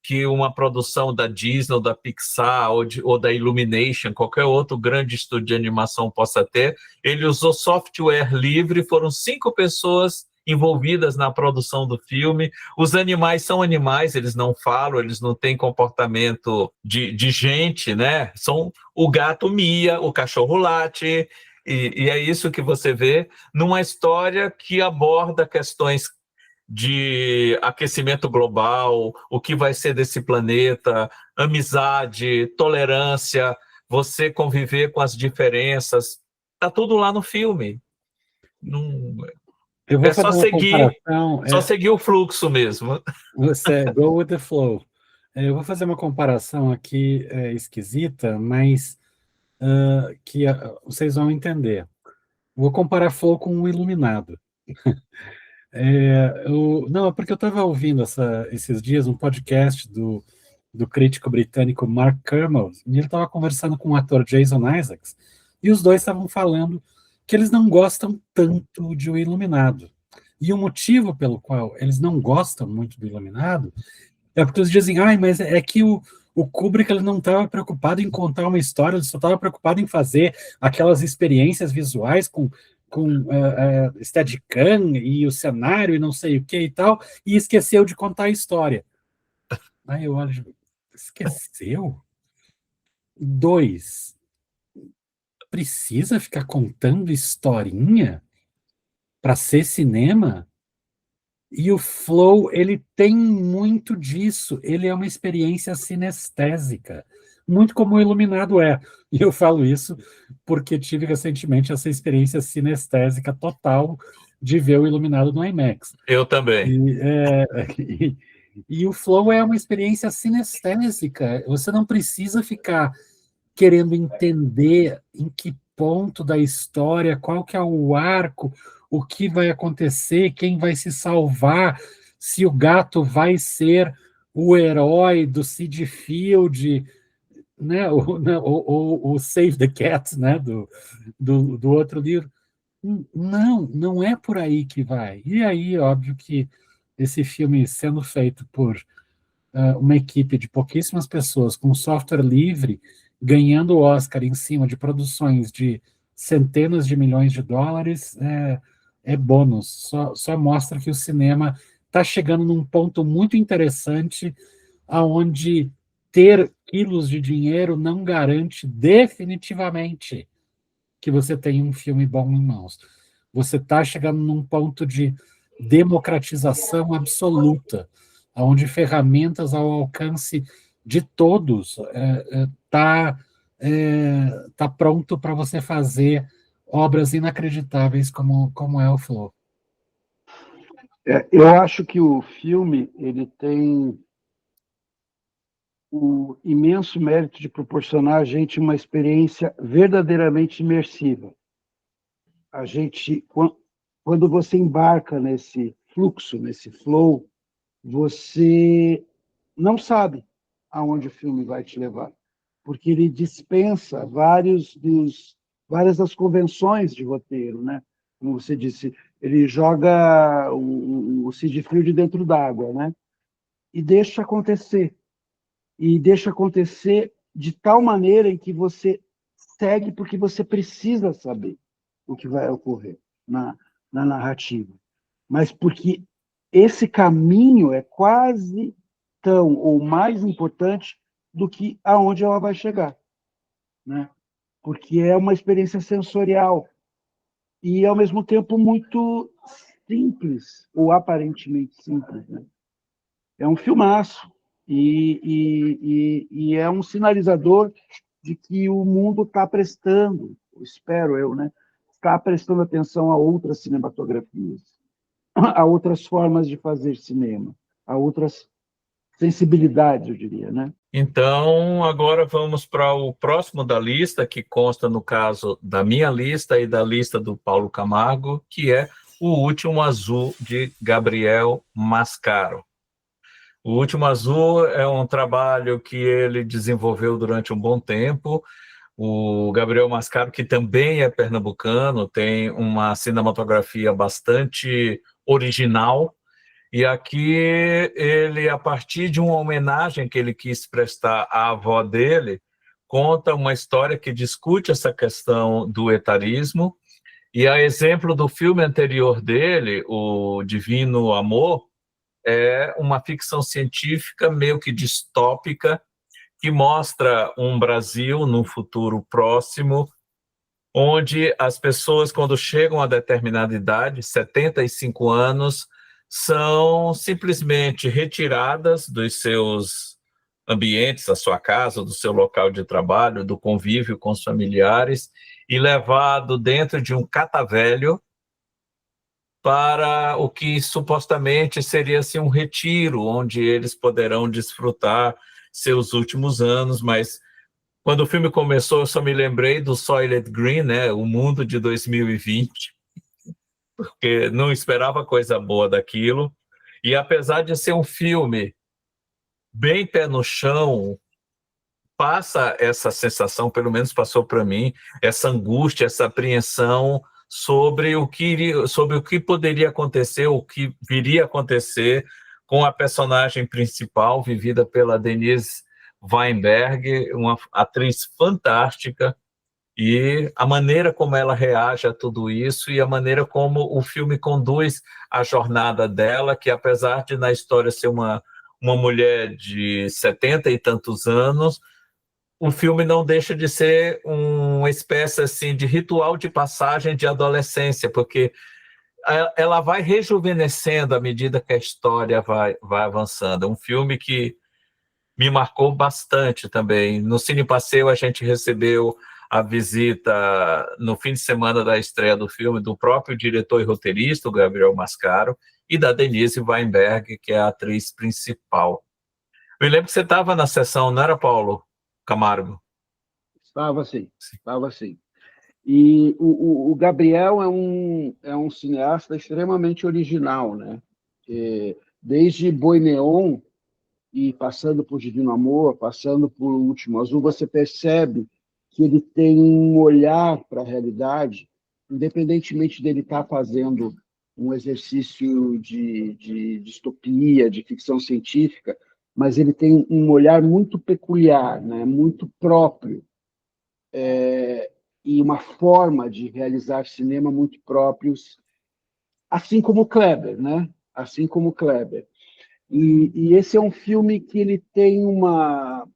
que uma produção da Disney ou da Pixar ou da Illumination, qualquer outro grande estúdio de animação possa ter. Ele usou software livre, foram 5 pessoas envolvidas na produção do filme. Os animais são animais, eles não falam, eles não têm comportamento de gente, né? São o gato mia, o cachorro late, e é isso que você vê numa história que aborda questões de aquecimento global, o que vai ser desse planeta, amizade, tolerância, você conviver com as diferenças. Está tudo lá no filme. Não, Eu vou é só fazer uma seguir, comparação. só seguir o fluxo mesmo. Você go with the flow. Eu vou fazer uma comparação aqui esquisita, mas que vocês vão entender. Vou comparar Flow com o Iluminado. Não, é porque eu estava ouvindo esses dias um podcast do crítico britânico Mark Kermode, e ele estava conversando com o ator Jason Isaacs, e os dois estavam falando que eles não gostam tanto de O Iluminado. E o motivo pelo qual eles não gostam muito do Iluminado é porque eles dizem, mas é que o Kubrick ele não estava preocupado em contar uma história, ele só estava preocupado em fazer aquelas experiências visuais com Steadicam e o cenário e não sei o que e tal, e esqueceu de contar a história. Aí eu olho, esqueceu? 2, precisa ficar contando historinha para ser cinema? E o Flow, ele tem muito disso, ele é uma experiência sinestésica, muito como o Iluminado é. E eu falo isso porque tive recentemente essa experiência sinestésica total de ver o Iluminado no IMAX. Eu também. E o Flow é uma experiência sinestésica, você não precisa ficar querendo entender em que ponto da história, qual que é o arco, o que vai acontecer, quem vai se salvar, se o gato vai ser o herói do Sid Field, né, o Save the Cat, né, do outro livro. Não é por aí que vai. E aí, óbvio que esse filme sendo feito por uma equipe de pouquíssimas pessoas com software livre, ganhando o Oscar em cima de produções de centenas de milhões de dólares, é bônus. Só mostra que o cinema está chegando num ponto muito interessante, aonde ter quilos de dinheiro não garante definitivamente que você tem um filme bom em mãos. Você está chegando num ponto de democratização absoluta, onde ferramentas ao alcance de todos tá pronto para você fazer obras inacreditáveis como é o Flow. Eu acho que o filme ele tem o imenso mérito de proporcionar a gente uma experiência verdadeiramente imersiva. A gente, quando você embarca nesse fluxo, nesse flow, você não sabe aonde o filme vai te levar, porque ele dispensa várias das convenções de roteiro, né? Como você disse, ele joga o Sid Field dentro d'água, né? E deixa acontecer. E deixa acontecer de tal maneira em que você segue porque você precisa saber o que vai ocorrer na narrativa. Mas porque esse caminho é quase tão ou mais importante do que aonde ela vai chegar, né? Porque é uma experiência sensorial e, ao mesmo tempo, muito simples, ou aparentemente simples, né? É um filmaço e é um sinalizador de que o mundo está prestando, espero eu, né? Está prestando atenção a outras cinematografias, a outras formas de fazer cinema, a outras sensibilidades, eu diria, né? Então, agora vamos para o próximo da lista, que consta, no caso, da minha lista e da lista do Paulo Camargo, que é O Último Azul, de Gabriel Mascaro. O Último Azul é um trabalho que ele desenvolveu durante um bom tempo. O Gabriel Mascaro, que também é pernambucano, tem uma cinematografia bastante original. E aqui ele, a partir de uma homenagem que ele quis prestar à avó dele, conta uma história que discute essa questão do etarismo. E a exemplo do filme anterior dele, O Divino Amor, é uma ficção científica meio que distópica, que mostra um Brasil num futuro próximo, onde as pessoas, quando chegam a determinada idade, 75 anos, são simplesmente retiradas dos seus ambientes, da sua casa, do seu local de trabalho, do convívio com os familiares, e levado dentro de um catavelho para o que supostamente seria assim, um retiro, onde eles poderão desfrutar seus últimos anos, mas quando o filme começou, eu só me lembrei do Soylent Green, né? O Mundo de 2020, porque não esperava coisa boa daquilo. E apesar de ser um filme bem pé no chão, passa essa sensação, pelo menos passou para mim, essa angústia, essa apreensão sobre o que poderia acontecer, o que viria a acontecer com a personagem principal, vivida pela Denise Weinberg, uma atriz fantástica, e a maneira como ela reage a tudo isso e a maneira como o filme conduz a jornada dela, que apesar de na história ser uma mulher de 70 e tantos anos, o filme não deixa de ser uma espécie assim de ritual de passagem de adolescência, porque ela vai rejuvenescendo à medida que a história vai avançando. É um filme que me marcou bastante também. No Cine Passeio, a gente recebeu a visita no fim de semana da estreia do filme do próprio diretor e roteirista, o Gabriel Mascaro, e da Denise Weinberg, que é a atriz principal. Eu lembro que você estava na sessão, não era, Paulo Camargo? Estava assim, estava assim. E o Gabriel é um cineasta extremamente original, né? Desde Boi Neon e passando por Divino Amor, passando por O Último Azul, você percebe que ele tem um olhar para a realidade, independentemente dele estar fazendo um exercício de distopia, de ficção científica, mas ele tem um olhar muito peculiar, né? Muito próprio, e uma forma de realizar cinema muito próprios, assim como o Kleber, né? Assim como o Kleber. E esse é um filme que ele tem uma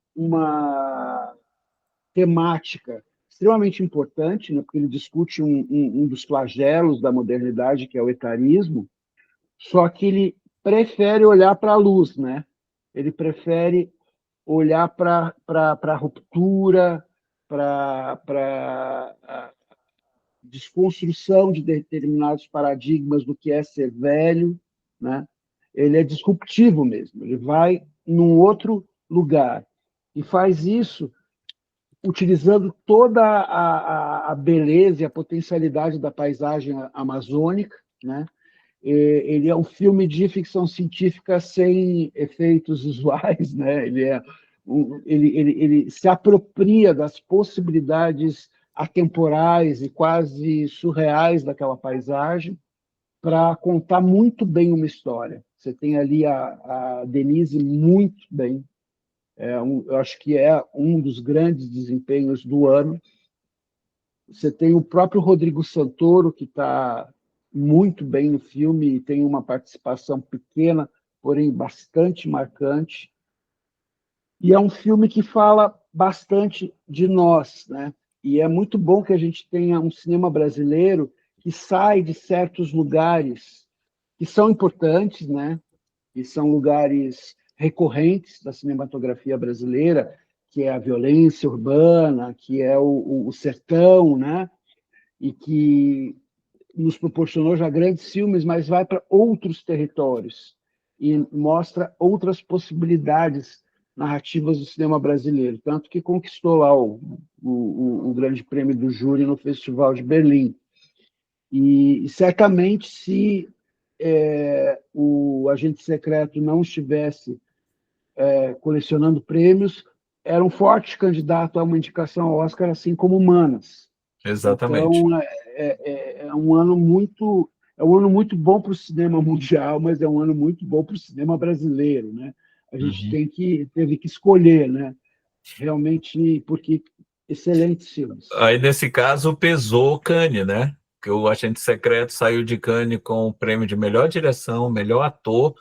temática extremamente importante, né? Porque ele discute um dos flagelos da modernidade, que é o etarismo, só que ele prefere olhar para a luz, né? Ele prefere olhar para a ruptura, para a desconstrução de determinados paradigmas do que é ser velho, né? Ele é disruptivo mesmo, ele vai num outro lugar e faz isso utilizando toda a beleza e a potencialidade da paisagem amazônica, né? Ele é um filme de ficção científica sem efeitos visuais, né? Ele se apropria das possibilidades atemporais e quase surreais daquela paisagem para contar muito bem uma história. Você tem ali a Denise muito bem, eu acho que é um dos grandes desempenhos do ano. Você tem o próprio Rodrigo Santoro, que está muito bem no filme e tem uma participação pequena, porém bastante marcante. E é um filme que fala bastante de nós, né? E é muito bom que a gente tenha um cinema brasileiro que sai de certos lugares que são importantes, né? Que são lugares recorrentes da cinematografia brasileira, que é a violência urbana, que é o sertão, né? E que nos proporcionou já grandes filmes, mas vai para outros territórios e mostra outras possibilidades narrativas do cinema brasileiro, tanto que conquistou lá o Grande Prêmio do Júri no Festival de Berlim. E certamente, se o Agente Secreto não estivesse colecionando prêmios, era um forte candidato a uma indicação ao Oscar, assim como Humanas. Exatamente. Então, é um ano muito bom para o cinema mundial, mas é um ano muito bom para o cinema brasileiro, né? A gente teve que escolher, né? Realmente, porque excelentes filmes. Aí, nesse caso, pesou Cannes, né? Que o Agente Secreto saiu de Cannes com o prêmio de melhor direção, melhor ator,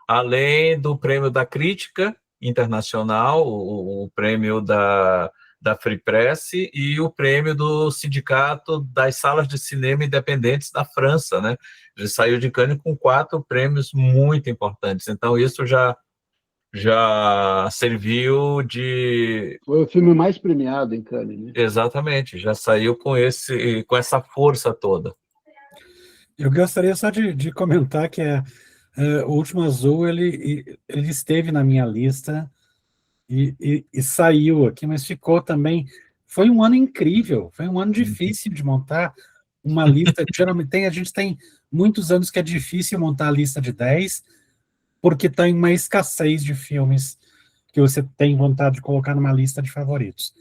além do prêmio da crítica internacional, o prêmio da Free Press e o prêmio do Sindicato das Salas de Cinema Independentes da França, né? Ele saiu de Cannes com 4 prêmios muito importantes. Então, isso já serviu de... Foi o filme mais premiado em Cannes, né? Exatamente, já saiu com essa força toda. Eu gostaria só de comentar que o Último Azul, ele esteve na minha lista e saiu aqui, mas ficou também... Foi um ano incrível, foi um ano difícil de montar uma lista. Geralmente a gente tem muitos anos que é difícil montar a lista de 10, porque tem uma escassez de filmes que você tem vontade de colocar numa lista de favoritos.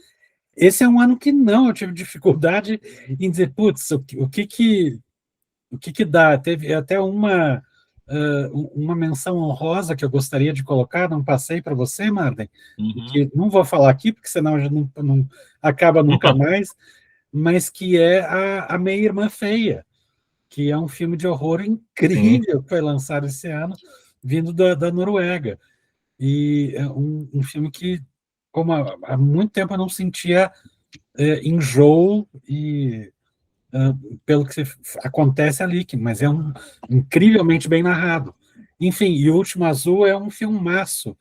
Esse é um ano que não, eu tive dificuldade em dizer, putz, o que dá? Teve até uma menção honrosa que eu gostaria de colocar, não passei para você, Marden, que não vou falar aqui, porque senão já não acaba nunca mais, mas que é a Minha Irmã Feia, que é um filme de horror incrível que foi lançado esse ano, vindo da Noruega. E é um filme que, como há muito tempo eu não sentia enjoo pelo que acontece ali, mas é incrivelmente bem narrado. Enfim, e O Último Azul é um filmaço,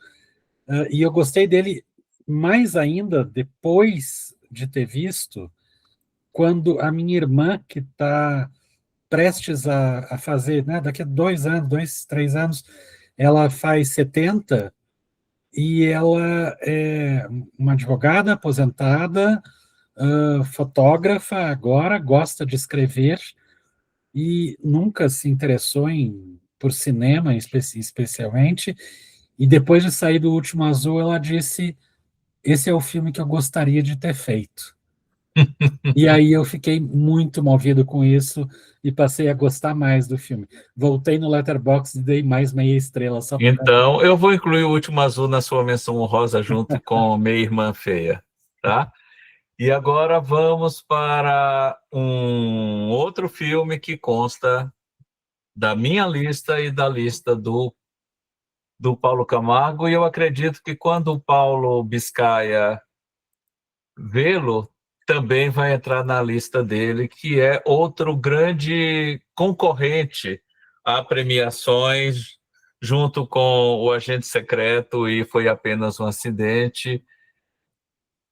e eu gostei dele mais ainda depois de ter visto, quando a minha irmã, que está prestes a fazer, né, daqui a 3 anos, ela faz 70, e ela é uma advogada aposentada, fotógrafa agora, gosta de escrever e nunca se interessou por cinema, especialmente. E depois de sair do Último Azul, ela disse: esse é o filme que eu gostaria de ter feito. E aí eu fiquei muito movido com isso e passei a gostar mais do filme. Voltei no Letterboxd e dei mais meia estrela. Então, eu vou incluir O Último Azul na sua menção honrosa junto com Minha Irmã Feia, tá? E agora vamos para um outro filme que consta da minha lista e da lista do Paulo Camargo, e eu acredito que quando o Paulo Biscaia vê-lo, também vai entrar na lista dele, que é outro grande concorrente a premiações, junto com O Agente Secreto e Foi Apenas um Acidente.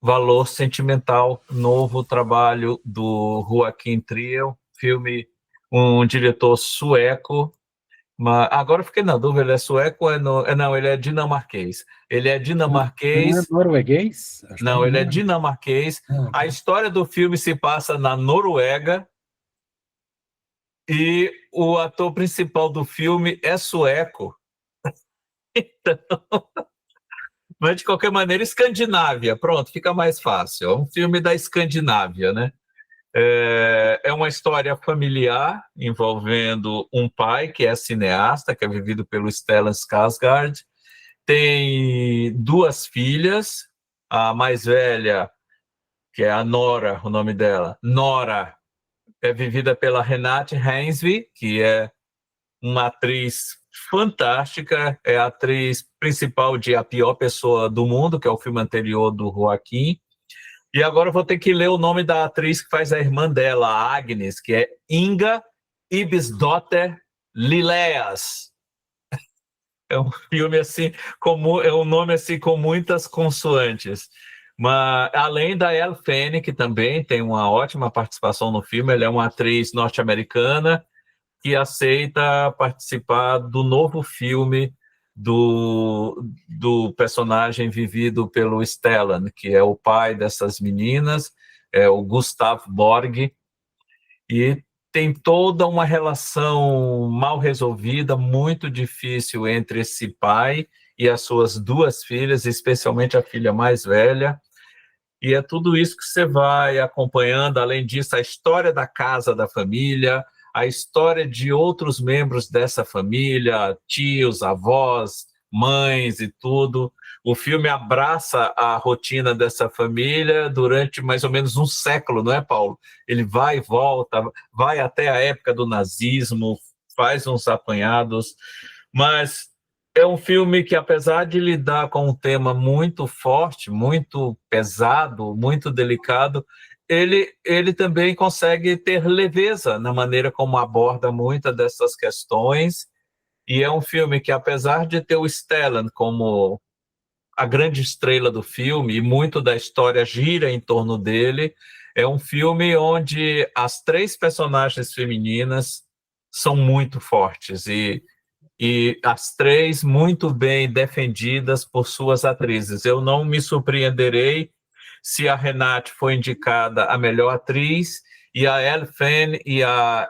Valor Sentimental, novo trabalho do Joaquim Trier, filme, um diretor sueco, mas agora eu fiquei na dúvida, ele é sueco ou não, ele é dinamarquês. Ele é dinamarquês. Não é norueguês? Não, ele é dinamarquês. A história do filme se passa na Noruega e o ator principal do filme é sueco. Então, mas, de qualquer maneira, Escandinávia. Pronto, fica mais fácil. É um filme da Escandinávia, né? É uma história familiar envolvendo um pai que é cineasta, que é vivido pelo Stellan Skarsgård. Tem 2 filhas, a mais velha, que é a Nora, o nome dela. Nora é vivida pela Renate Reinsve, que é uma atriz fantástica, é a atriz principal de A Pior Pessoa do Mundo, que é o filme anterior do Joaquim. E agora eu vou ter que ler o nome da atriz que faz a irmã dela, a Agnes, que é Inga Ibsdotter Lileas. É um filme assim, é um nome assim com muitas consoantes. Mas, além da Elle Fanning, que também tem uma ótima participação no filme, ela é uma atriz norte-americana que aceita participar do novo filme do personagem vivido pelo Stellan, que é o pai dessas meninas, é o Gustav Borg, e tem toda uma relação mal resolvida, muito difícil entre esse pai e as suas 2 filhas, especialmente a filha mais velha. E é tudo isso que você vai acompanhando. Além disso, a história da casa da família, a história de outros membros dessa família, tios, avós, mães e tudo. O filme abraça a rotina dessa família durante mais ou menos um século, não é, Paulo? Ele vai e volta, vai até a época do nazismo, faz uns apanhados, mas é um filme que, apesar de lidar com um tema muito forte, muito pesado, muito delicado, ele também consegue ter leveza na maneira como aborda muitas dessas questões. E é um filme que, apesar de ter o Stellan como a grande estrela do filme, e muito da história gira em torno dele, é um filme onde as 3 personagens femininas são muito fortes e as 3 muito bem defendidas por suas atrizes. Eu não me surpreenderei se a Renate foi indicada a melhor atriz e a Elle Fanning e a...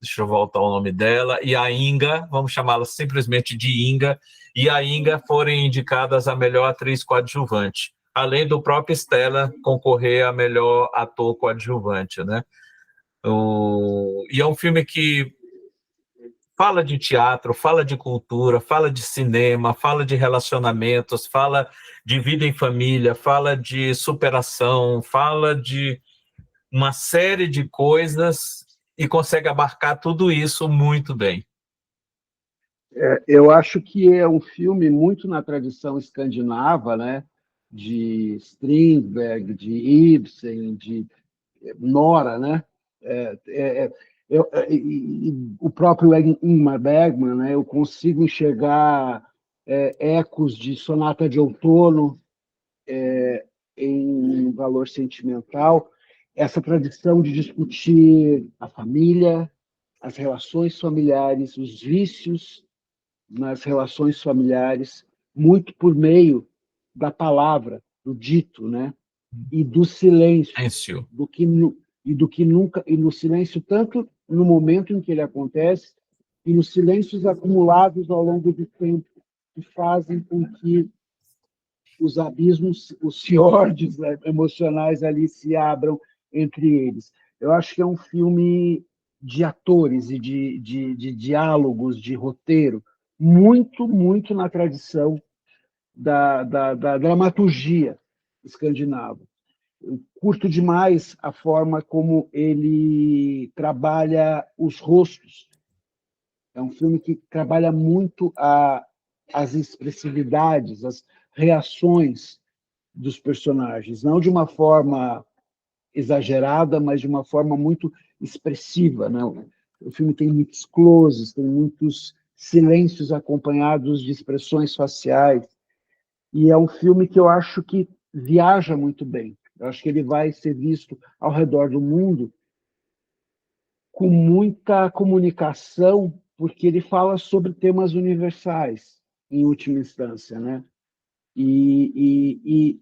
Deixa eu voltar o nome dela. E a Inga, vamos chamá-la simplesmente de Inga, e a Inga forem indicadas a melhor atriz coadjuvante, além do próprio Stella concorrer a melhor ator coadjuvante, né? E é um filme que fala de teatro, fala de cultura, fala de cinema, fala de relacionamentos, fala de vida em família, fala de superação, fala de uma série de coisas e consegue abarcar tudo isso muito bem. Eu acho que é um filme muito na tradição escandinava, né? De Strindberg, de Ibsen, de Nora, né? O próprio Ingmar Bergman, né? Eu consigo enxergar ecos de Sonata de Outono em Valor Sentimental, essa tradição de discutir a família, as relações familiares, os vícios nas relações familiares, muito por meio da palavra, do dito, né? E do silêncio, do que nunca, e no silêncio tanto no momento em que ele acontece e nos silêncios acumulados ao longo do tempo que fazem com que os abismos, os fiordes, né, emocionais ali se abram entre eles. Eu acho que é um filme de atores e de diálogos, de roteiro, muito, muito na tradição da dramaturgia escandinava. Eu curto demais a forma como ele trabalha os rostos. É um filme que trabalha muito as expressividades, as reações dos personagens, não de uma forma exagerada, mas de uma forma muito expressiva, né? O filme tem muitos closes, tem muitos silêncios acompanhados de expressões faciais, e é um filme que eu acho que viaja muito bem. Eu acho que ele vai ser visto ao redor do mundo com muita comunicação, porque ele fala sobre temas universais, em última instância, né? E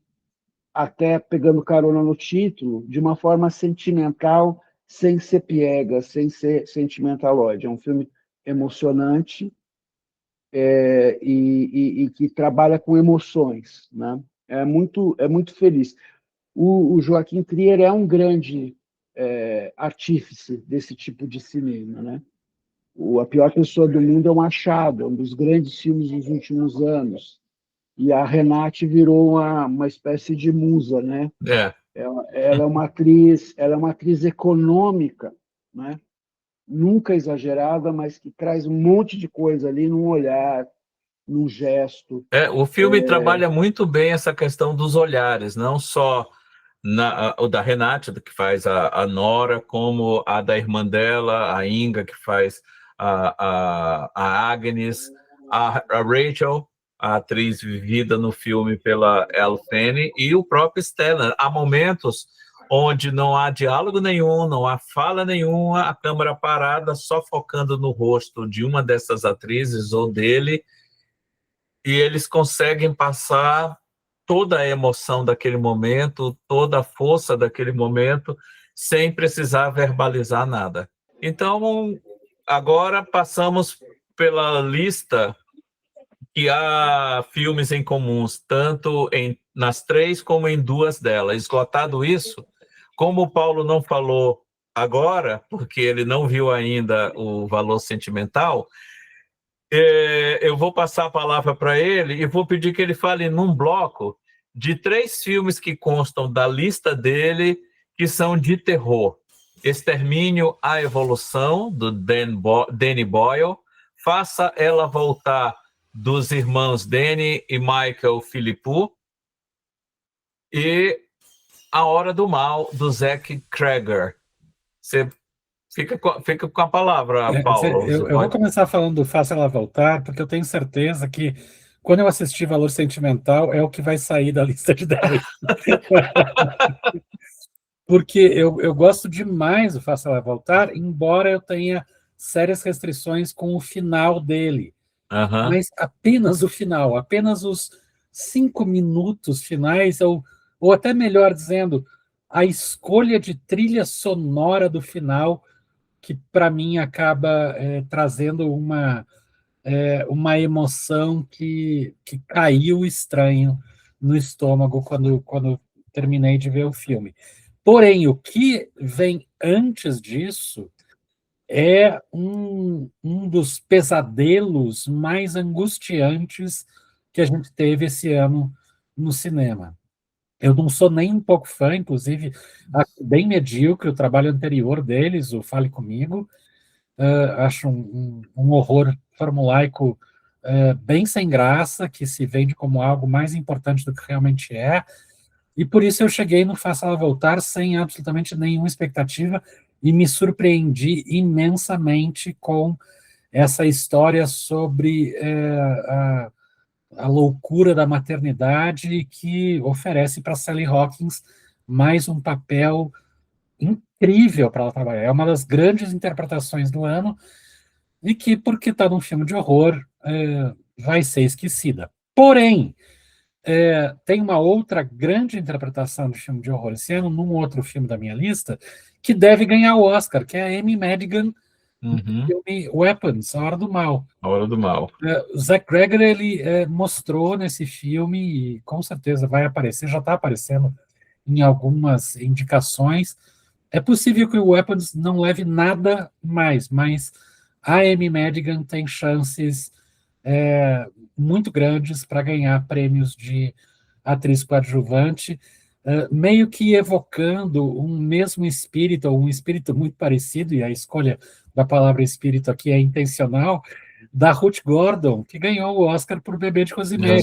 até pegando carona no título, de uma forma sentimental, sem ser piega, sem ser sentimentalóide. É um filme emocionante e que trabalha com emoções, né? É muito feliz. O Joaquim Trier é um grande artífice desse tipo de cinema, né? A Pior Pessoa do Mundo é um achado, é um dos grandes filmes dos últimos anos. E a Renate virou uma espécie de musa, né? Ela é uma atriz econômica, né? Nunca exagerada, mas que traz um monte de coisa ali num olhar, num gesto. O filme trabalha muito bem essa questão dos olhares, não só o da Renate, que faz a Nora, como a da irmã dela, a Inga, que faz a Agnes, a Rachel, a atriz vivida no filme pela Elle Fanning, e o próprio Stellan. Há momentos onde não há diálogo nenhum, não há fala nenhuma, a câmera parada, só focando no rosto de uma dessas atrizes ou dele, e eles conseguem passar toda a emoção daquele momento, toda a força daquele momento, sem precisar verbalizar nada. Então, agora passamos pela lista que há filmes em comuns, tanto nas 3 como em 2 delas. Esgotado isso, como o Paulo não falou agora, porque ele não viu ainda o Valor Sentimental, eu vou passar a palavra para ele e vou pedir que ele fale num bloco de 3 filmes que constam da lista dele, que são de terror. Extermínio, a Evolução, do Danny Boyle, Faça Ela Voltar, dos irmãos Danny e Michael Philippou, e A Hora do Mal, do Zach Cregger. Você fica com a palavra, Paulo. Eu vou começar falando do Faça Ela Voltar, porque eu tenho certeza que quando eu assistir Valor Sentimental é o que vai sair da lista de 10. Porque eu gosto demais do Faça Ela Voltar, embora eu tenha sérias restrições com o final dele. Mas apenas o final, apenas os 5 minutos finais, ou até melhor dizendo, a escolha de trilha sonora do final, que para mim acaba trazendo uma emoção que caiu estranho no estômago quando terminei de ver o filme. Porém, o que vem antes disso é um dos pesadelos mais angustiantes que a gente teve esse ano no cinema. Eu não sou nem um pouco fã, inclusive, bem medíocre o trabalho anterior deles, o Fale Comigo. Acho um horror formulaico bem sem graça, que se vende como algo mais importante do que realmente é. E por isso eu cheguei no Faça Ela Voltar sem absolutamente nenhuma expectativa e me surpreendi imensamente com essa história sobre a loucura da maternidade, que oferece para Sally Hawkins mais um papel incrível para ela trabalhar. É uma das grandes interpretações do ano e que, porque está num filme de horror, vai ser esquecida. Porém, tem uma outra grande interpretação de filme de horror esse ano, num outro filme da minha lista, que deve ganhar o Oscar, que é a Amy Madigan, no filme Weapons, A Hora do Mal. A Hora do Mal. O Zach Cregger, ele mostrou nesse filme, e com certeza vai aparecer, já está aparecendo em algumas indicações. É possível que o Weapons não leve nada mais, mas a Amy Madigan tem chances muito grandes para ganhar prêmios de atriz coadjuvante, meio que evocando um mesmo espírito, ou um espírito muito parecido, e a escolha da palavra espírito aqui é intencional, da Ruth Gordon, que ganhou o Oscar por Bebê de Rosemary.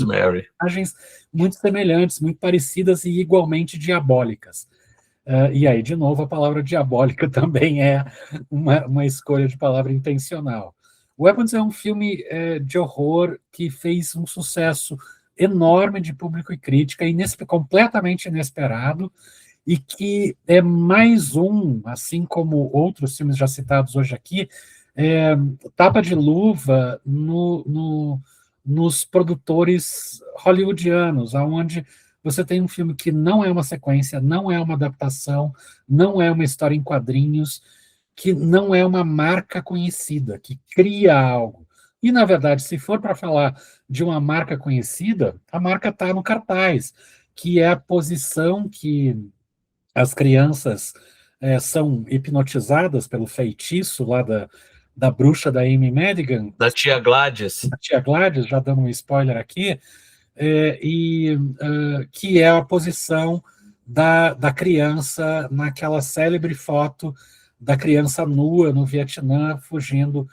Imagens muito semelhantes, muito parecidas e igualmente diabólicas. E aí, de novo, a palavra diabólica também é uma escolha de palavra intencional. Weapons é um filme de horror que fez um sucesso enorme de público e crítica, completamente inesperado, e que é mais um, assim como outros filmes já citados hoje aqui, tapa de luva nos produtores hollywoodianos, onde você tem um filme que não é uma sequência, não é uma adaptação, não é uma história em quadrinhos, que não é uma marca conhecida, que cria algo. E, na verdade, se for para falar de uma marca conhecida, a marca está no cartaz, que é a posição que as crianças são hipnotizadas pelo feitiço lá da bruxa da Amy Madigan. Da tia Gladys. Da tia Gladys, já dando um spoiler aqui, que é a posição da criança naquela célebre foto da criança nua no Vietnã, fugindo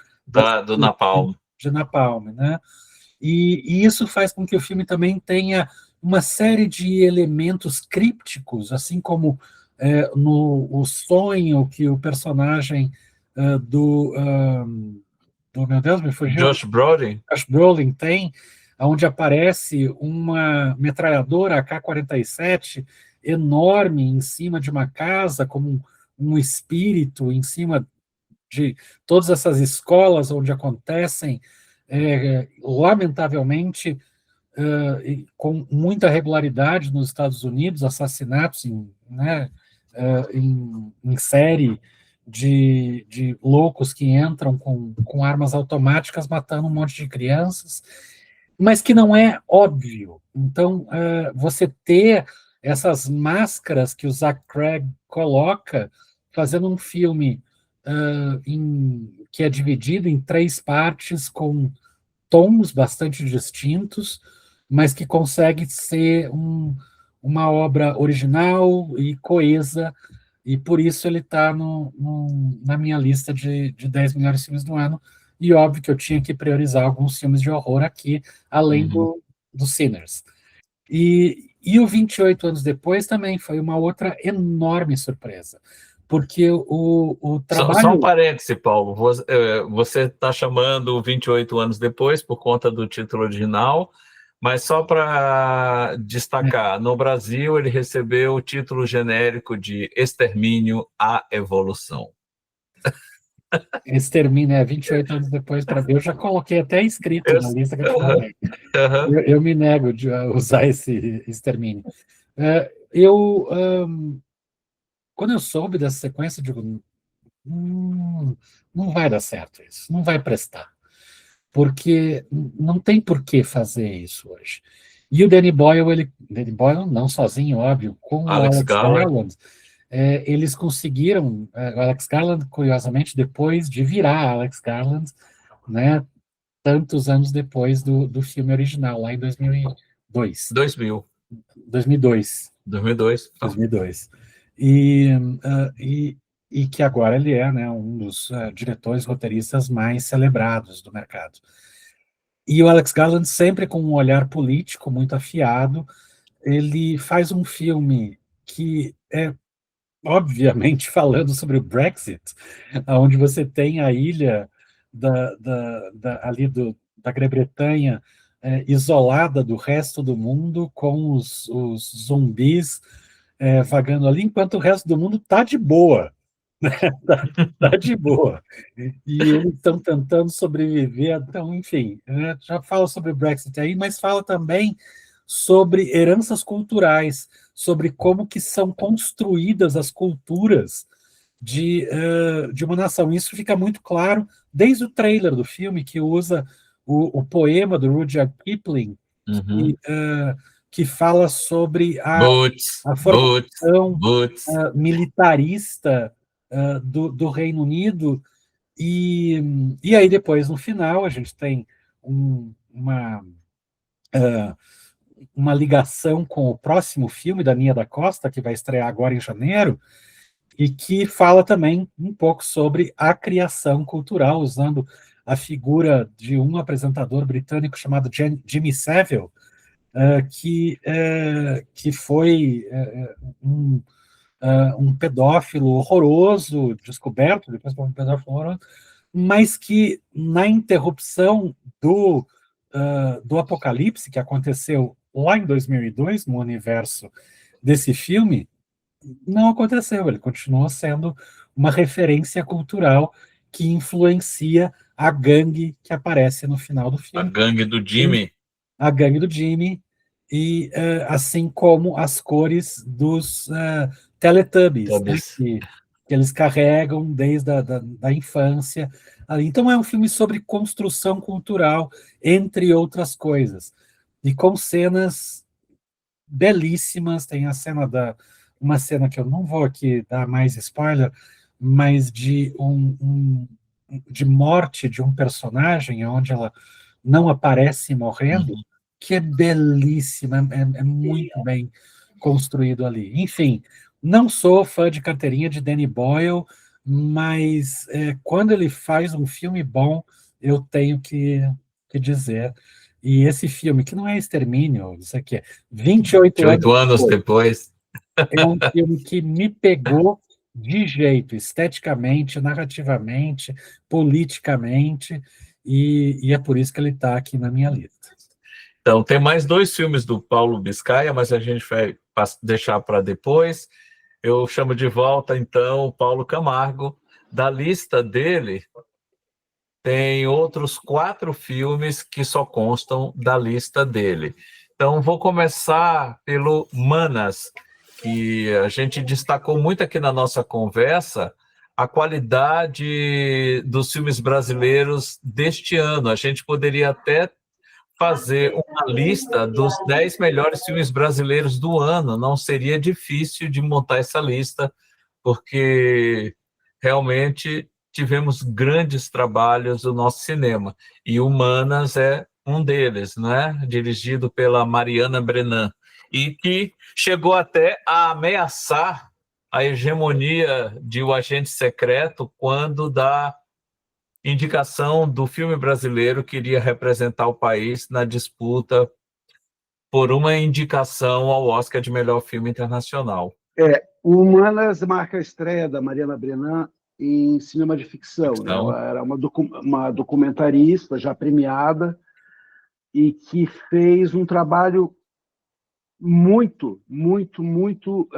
do Napalm. De Napalm, né? E isso faz com que o filme também tenha uma série de elementos crípticos, assim como no sonho que o personagem do meu Deus, me fugiu. Josh Brolin tem, onde aparece uma metralhadora AK-47 enorme em cima de uma casa, como um espírito em cima de todas essas escolas onde acontecem, lamentavelmente, com muita regularidade nos Estados Unidos, assassinatos em série de loucos que entram com armas automáticas matando um monte de crianças. mas que não é óbvio. Então, você ter essas máscaras que o Zach Cregg coloca, fazendo um filme que é dividido em 3 partes, com tons bastante distintos, mas que consegue ser uma obra original e coesa, e por isso ele está na minha lista de 10 melhores filmes do ano. E óbvio que eu tinha que priorizar alguns filmes de horror aqui, além Uhum. do Sinners. E o 28 anos depois também foi uma outra enorme surpresa, porque o Só um trabalho... parêntese, Paulo. Você está chamando 28 anos depois por conta do título original, mas só para destacar, no Brasil ele recebeu o título genérico de Extermínio à Evolução. Extermina, 28 anos depois para ver. Eu já coloquei até escrito na lista que eu te Aham, falei. aham. Eu me nego de usar esse extermínio. Eu, quando eu soube dessa sequência, eu digo, não vai dar certo isso, não vai prestar, porque não tem por que fazer isso hoje. E o Danny Boyle não sozinho, óbvio, com o Alex Alex Garland. Garland, eles conseguiram, o Alex Garland, curiosamente, depois de virar Alex Garland, né, tantos anos depois do filme original, lá em 2002. 2000. 2002. 2002. 2002. E, ah, e, e que agora ele é, né, um dos diretores roteiristas mais celebrados do mercado. E o Alex Garland, sempre com um olhar político muito afiado, ele faz um filme que é, obviamente, falando sobre o Brexit, onde você tem a ilha ali da Grã-Bretanha isolada do resto do mundo, com os zumbis vagando ali, enquanto o resto do mundo está de boa. Tá de boa. E eles estão tentando sobreviver. Então, enfim, já fala sobre o Brexit aí, mas fala também sobre heranças culturais, sobre como que são construídas as culturas de uma nação. Isso fica muito claro desde o trailer do filme, que usa o poema do Rudyard Kipling, Uhum. que, que fala sobre Boots, a boots, formação boots. militarista do Reino Unido, e aí depois, no final, a gente tem uma ligação com o próximo filme da Nia da Costa, que vai estrear agora em janeiro, e que fala também um pouco sobre a criação cultural, usando a figura de um apresentador britânico chamado Jimmy Savile, que foi um um pedófilo horroroso, descoberto, depois foi um pedófilo horroroso, mas que na interrupção do Apocalipse, que aconteceu lá em 2002, no universo desse filme, não aconteceu. Ele continuou sendo uma referência cultural que influencia a gangue que aparece no final do A filme, gangue do Jimmy. a gangue do Jimmy, e assim como as cores dos Teletubbies, né, Talvez. que eles carregam desde da infância. Então é um filme sobre construção cultural, entre outras coisas, e com cenas belíssimas. Tem uma cena que eu não vou aqui dar mais spoiler, mas de morte de um personagem, onde ela não aparece morrendo, Uhum. que é belíssima, é muito bem construído ali. Enfim, não sou fã de carteirinha de Danny Boyle, mas quando ele faz um filme bom, eu tenho que dizer. E esse filme, que não é Extermínio, isso aqui é 28 anos 28 anos depois, depois. é um filme que me pegou de jeito, esteticamente, narrativamente, politicamente, e é por isso que ele está aqui na minha lista. Então, tem mais 2 filmes do Paulo Biscaia, mas a gente vai deixar para depois. Eu chamo de volta, então, o Paulo Camargo. Da lista dele, tem outros 4 filmes que só constam da lista dele. Então, vou começar pelo Manas, que a gente destacou muito aqui na nossa conversa, a qualidade dos filmes brasileiros deste ano. A gente poderia até fazer uma lista dos 10 melhores filmes brasileiros do ano. Não seria difícil de montar essa lista, porque realmente tivemos grandes trabalhos do nosso cinema, e Humanas é um deles, né? Dirigido pela Mariana Brennan, e que chegou até a ameaçar a hegemonia de O Agente Secreto quando da indicação do filme brasileiro que iria representar o país na disputa por uma indicação ao Oscar de melhor filme internacional. O Humanas marca a estreia da Mariana Brennan em cinema de ficção. Né? Ficção. Ela era uma documentarista já premiada e que fez um trabalho muito, muito, muito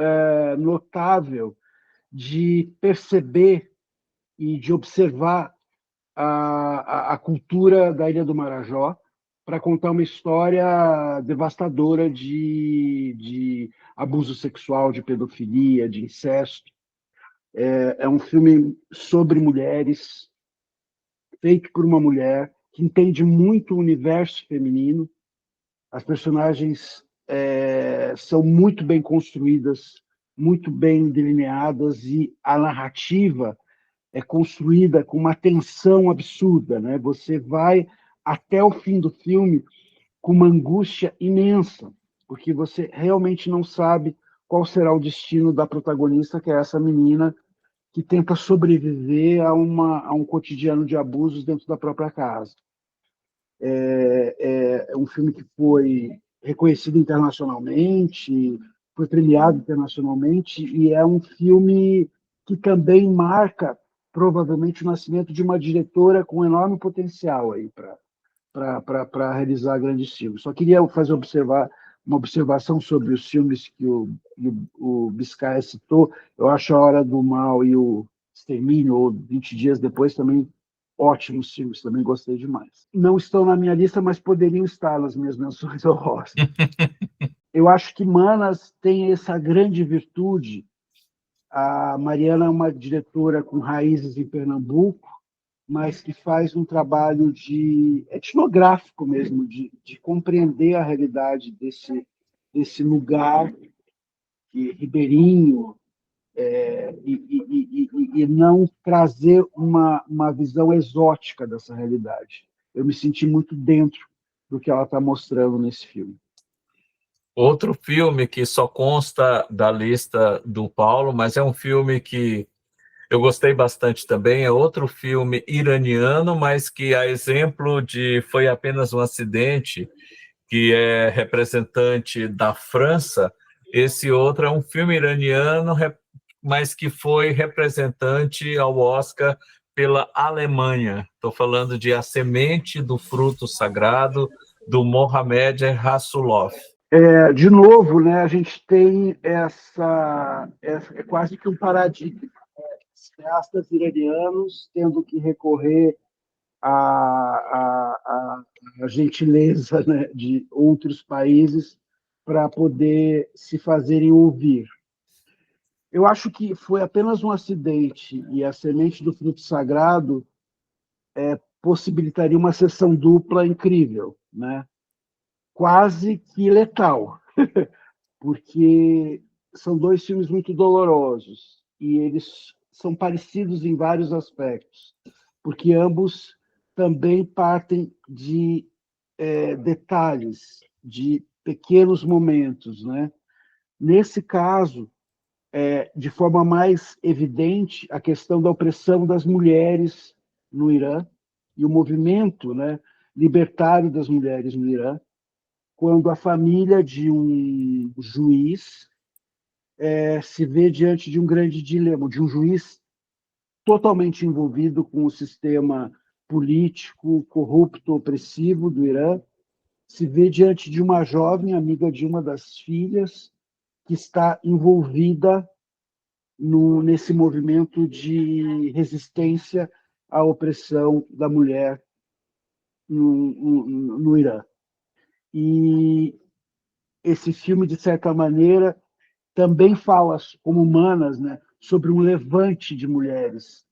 notável de perceber e de observar a cultura da Ilha do Marajó para contar uma história devastadora de abuso sexual, de pedofilia, de incesto. É um filme sobre mulheres, feito por uma mulher que entende muito o universo feminino. As personagens são muito bem construídas, muito bem delineadas, e a narrativa é construída com uma tensão absurda, né? Você vai até o fim do filme com uma angústia imensa, porque você realmente não sabe qual será o destino da protagonista, que é essa menina que tenta sobreviver a um cotidiano de abusos dentro da própria casa. É um filme que foi reconhecido internacionalmente, foi premiado internacionalmente, e é um filme que também marca, provavelmente, o nascimento de uma diretora com enorme potencial aí para realizar grandes filmes. Só queria fazer uma observação sobre os filmes que o Biscay citou. Eu acho A Hora do Mal e o Extermínio, ou 20 Dias Depois, também ótimos filmes, também gostei demais. Não estão na minha lista, mas poderiam estar nas minhas menções honrosas. Eu acho que Manas tem essa grande virtude. A Mariana é uma diretora com raízes em Pernambuco, mas que faz um trabalho etnográfico mesmo, de compreender a realidade desse lugar ribeirinho, e não trazer uma visão exótica dessa realidade. Eu me senti muito dentro do que ela está mostrando nesse filme. Outro filme que só consta da lista do Paulo, mas é um filme que eu gostei bastante também, é outro filme iraniano, mas que, a exemplo de Foi Apenas um Acidente, que é representante da França, esse outro é um filme iraniano, mas que foi representante ao Oscar pela Alemanha. Estou falando de A Semente do Fruto Sagrado, do Mohamed Rasulov. De novo, né, a gente tem é quase que um paradigma. Cineastas iranianos tendo que recorrer à gentileza, né, de outros países para poder se fazerem ouvir. Eu acho que Foi Apenas um Acidente e A Semente do Fruto Sagrado possibilitaria uma sessão dupla incrível, né? Quase que letal, porque são dois filmes muito dolorosos e eles são parecidos em vários aspectos, porque ambos também partem de detalhes, de pequenos momentos, né? Nesse caso, de forma mais evidente, a questão da opressão das mulheres no Irã e o movimento, né, libertário das mulheres no Irã, quando a família de um juiz se vê diante de um grande dilema, de um juiz totalmente envolvido com o sistema político, corrupto, opressivo do Irã, se vê diante de uma jovem amiga de uma das filhas que está envolvida nesse movimento de resistência à opressão da mulher no Irã. E esse filme, de certa maneira, também fala, como Humanas, né, sobre um levante de mulheres,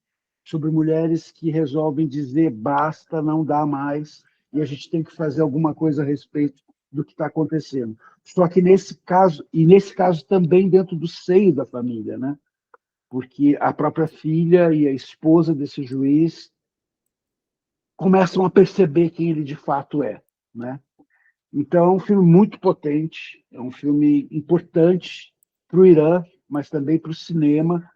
sobre mulheres que resolvem dizer basta, não dá mais, e a gente tem que fazer alguma coisa a respeito do que está acontecendo. Só que nesse caso também dentro do seio da família, né? Porque a própria filha e a esposa desse juiz começam a perceber quem ele de fato é, né? Então, é um filme muito potente, é um filme importante para o Irã, mas também para o cinema,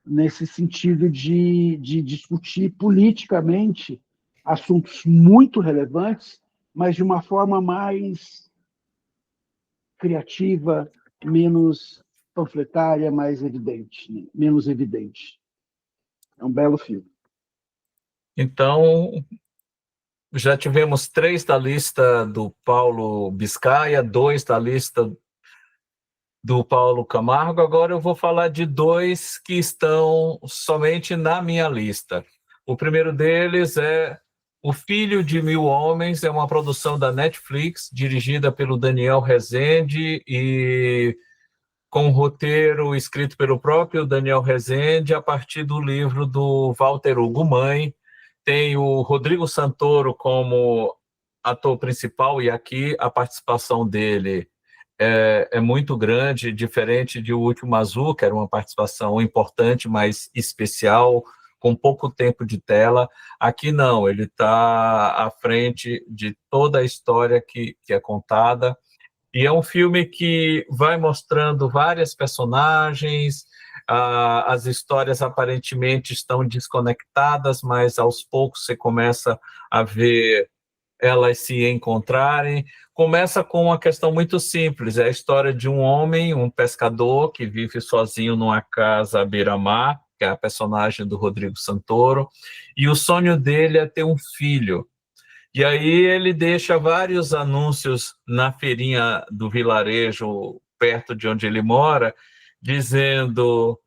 nesse sentido de discutir politicamente assuntos muito relevantes, mas de uma forma mais criativa, menos panfletária, mais evidente, né? Menos evidente. É um belo filme. Então, já tivemos 3 da lista do Paulo Biscaia, 2 da lista do Paulo Camargo. Agora eu vou falar de 2 que estão somente na minha lista. O primeiro deles é O Filho de Mil Homens, é uma produção da Netflix, dirigida pelo Daniel Rezende e com um roteiro escrito pelo próprio Daniel Rezende, a partir do livro do Walter Hugo Mãe. Tem o Rodrigo Santoro como ator principal, e aqui a participação dele é muito grande, diferente de O Último Azul, que era uma participação importante, mas especial, com pouco tempo de tela. Aqui não, ele está à frente de toda a história que é contada. E é um filme que vai mostrando várias personagens, as histórias aparentemente estão desconectadas, mas aos poucos você começa a ver elas se encontrarem. Começa com uma questão muito simples, é a história de um homem, um pescador, que vive sozinho numa casa à beira-mar, que é a personagem do Rodrigo Santoro, e o sonho dele é ter um filho. E aí ele deixa vários anúncios na feirinha do vilarejo, perto de onde ele mora, dizendo: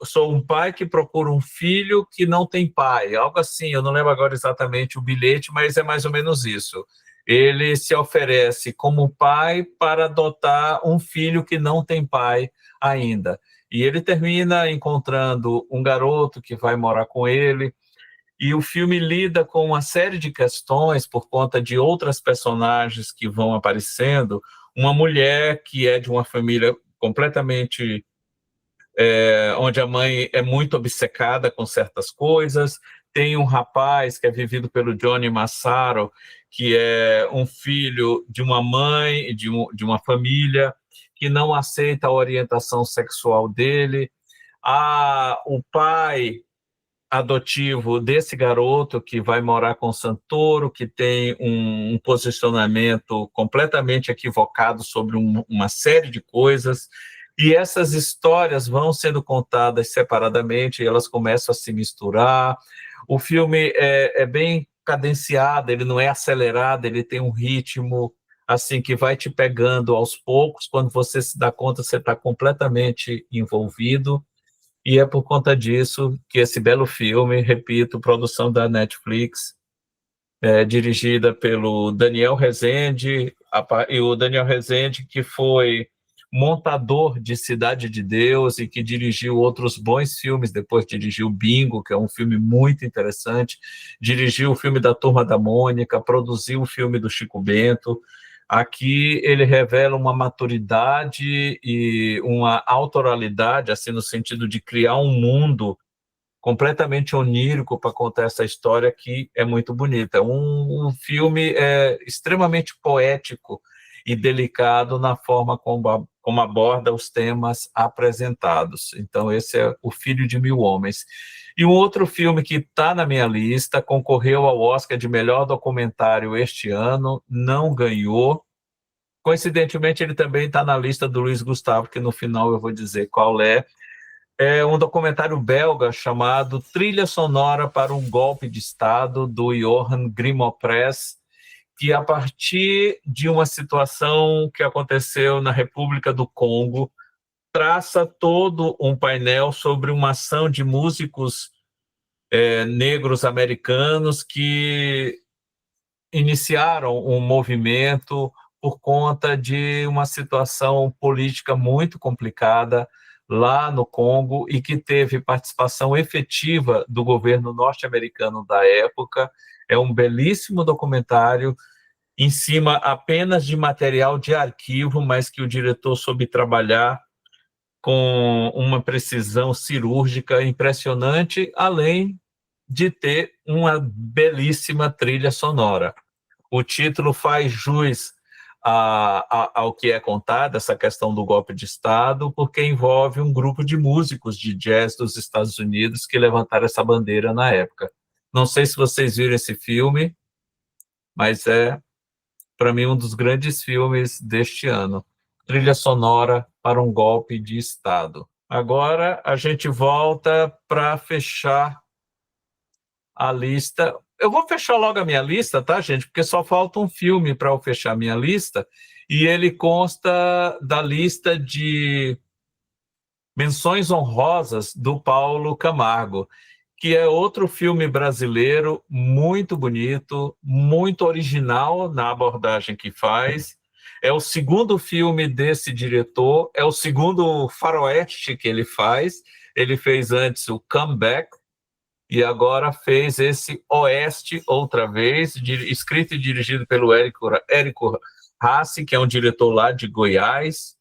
sou um pai que procura um filho que não tem pai. Algo assim, eu não lembro agora exatamente o bilhete, mas é mais ou menos isso. Ele se oferece como pai para adotar um filho que não tem pai ainda. E ele termina encontrando um garoto que vai morar com ele. E o filme lida com uma série de questões por conta de outras personagens que vão aparecendo. Uma mulher que é de uma família completamente onde a mãe é muito obcecada com certas coisas. Tem um rapaz que é vivido pelo Johnny Massaro, que é um filho de uma mãe, de uma família que não aceita a orientação sexual dele. O pai adotivo desse garoto que vai morar com o Santoro, que tem um posicionamento completamente equivocado sobre uma série de coisas, e essas histórias vão sendo contadas separadamente, e elas começam a se misturar. O filme é bem cadenciado, ele não é acelerado, ele tem um ritmo assim que vai te pegando aos poucos. Quando você se dá conta, você está completamente envolvido. E é por conta disso que esse belo filme, repito, produção da Netflix, dirigida pelo Daniel Rezende, e o Daniel Rezende, que foi montador de Cidade de Deus e que dirigiu outros bons filmes, depois dirigiu Bingo, que é um filme muito interessante, dirigiu o filme da Turma da Mônica, produziu o filme do Chico Bento. Aqui ele revela uma maturidade e uma autoralidade, assim, no sentido de criar um mundo completamente onírico para contar essa história que é muito bonita. Um filme extremamente poético e delicado na forma como aborda os temas apresentados. Então, esse é O Filho de Mil Homens. E um outro filme que está na minha lista, concorreu ao Oscar de melhor documentário este ano, não ganhou. Coincidentemente, ele também está na lista do Luiz Gustavo, que no final eu vou dizer qual é. É um documentário belga chamado Trilha Sonora para um Golpe de Estado, do Johan Grimoprez, que a partir de uma situação que aconteceu na República do Congo, traça todo um painel sobre uma ação de músicos negros americanos que iniciaram um movimento por conta de uma situação política muito complicada lá no Congo e que teve participação efetiva do governo norte-americano da época. É um belíssimo documentário em cima apenas de material de arquivo, mas que o diretor soube trabalhar com uma precisão cirúrgica impressionante, além de ter uma belíssima trilha sonora. O título faz jus ao que é contado, essa questão do golpe de Estado, porque envolve um grupo de músicos de jazz dos Estados Unidos que levantaram essa bandeira na época. Não sei se vocês viram esse filme, mas é, para mim, um dos grandes filmes deste ano. Trilha sonora para um golpe de Estado. Agora a gente volta para fechar a lista. Eu vou fechar logo a minha lista, tá, gente? Porque só falta um filme para eu fechar a minha lista, e ele consta da lista de menções honrosas do Paulo Camargo, que é outro filme brasileiro muito bonito, muito original na abordagem que faz. É o segundo filme desse diretor, é o segundo faroeste que ele faz. Ele fez antes o Comeback, e agora fez esse Oeste outra vez, escrito e dirigido pelo Érico Rassi, que é um diretor lá de Goiás,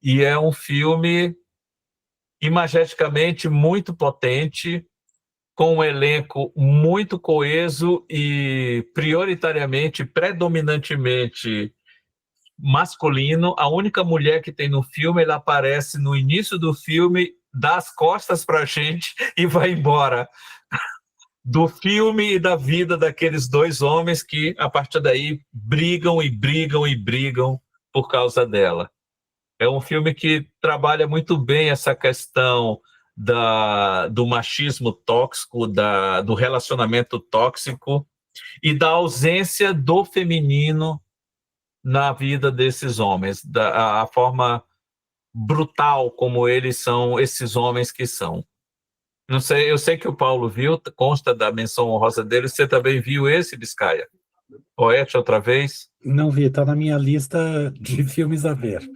e é um filme imageticamente muito potente, com um elenco muito coeso e prioritariamente, predominantemente masculino. A única mulher que tem no filme, ela aparece no início do filme, dá as costas para a gente e vai embora do filme e da vida daqueles dois homens que, a partir daí, brigam e brigam e brigam por causa dela. É um filme que trabalha muito bem essa questão do machismo tóxico, do relacionamento tóxico e da ausência do feminino na vida desses homens, a forma brutal como eles são, esses homens que são. Não sei, eu sei que o Paulo viu, consta da menção honrosa dele. Você também viu esse, Biscaia? Oeste outra vez? Não vi, está na minha lista de filmes a ver.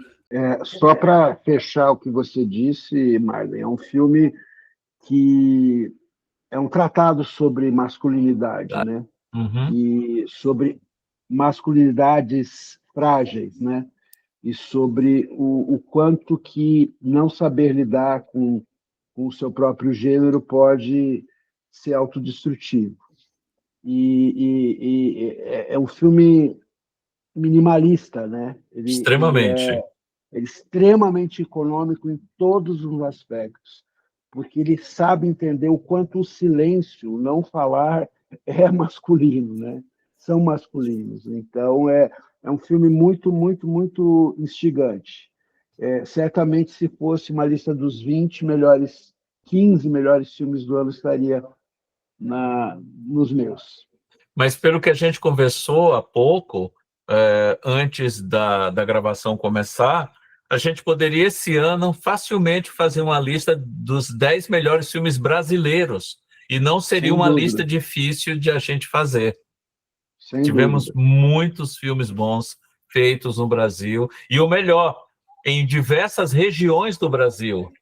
Só para fechar o que você disse, Marlene, é um filme que é um tratado sobre masculinidade, né? Uhum. E sobre masculinidades frágeis, né? E sobre o quanto que não saber lidar com o seu próprio gênero pode ser autodestrutivo. E é um filme minimalista, né? Extremamente. Ele é extremamente econômico em todos os aspectos, porque ele sabe entender o quanto o silêncio, o não falar, é masculino, né? São masculinos. Então, é um filme muito, muito, muito instigante. Certamente, se fosse uma lista dos 15 melhores filmes do ano, estaria nos meus. Mas pelo que a gente conversou há pouco, antes da gravação começar, a gente poderia esse ano facilmente fazer uma lista dos 10 melhores filmes brasileiros, e não seria uma lista difícil de a gente fazer. Tivemos muitos filmes bons feitos no Brasil, e o melhor, em diversas regiões do Brasil.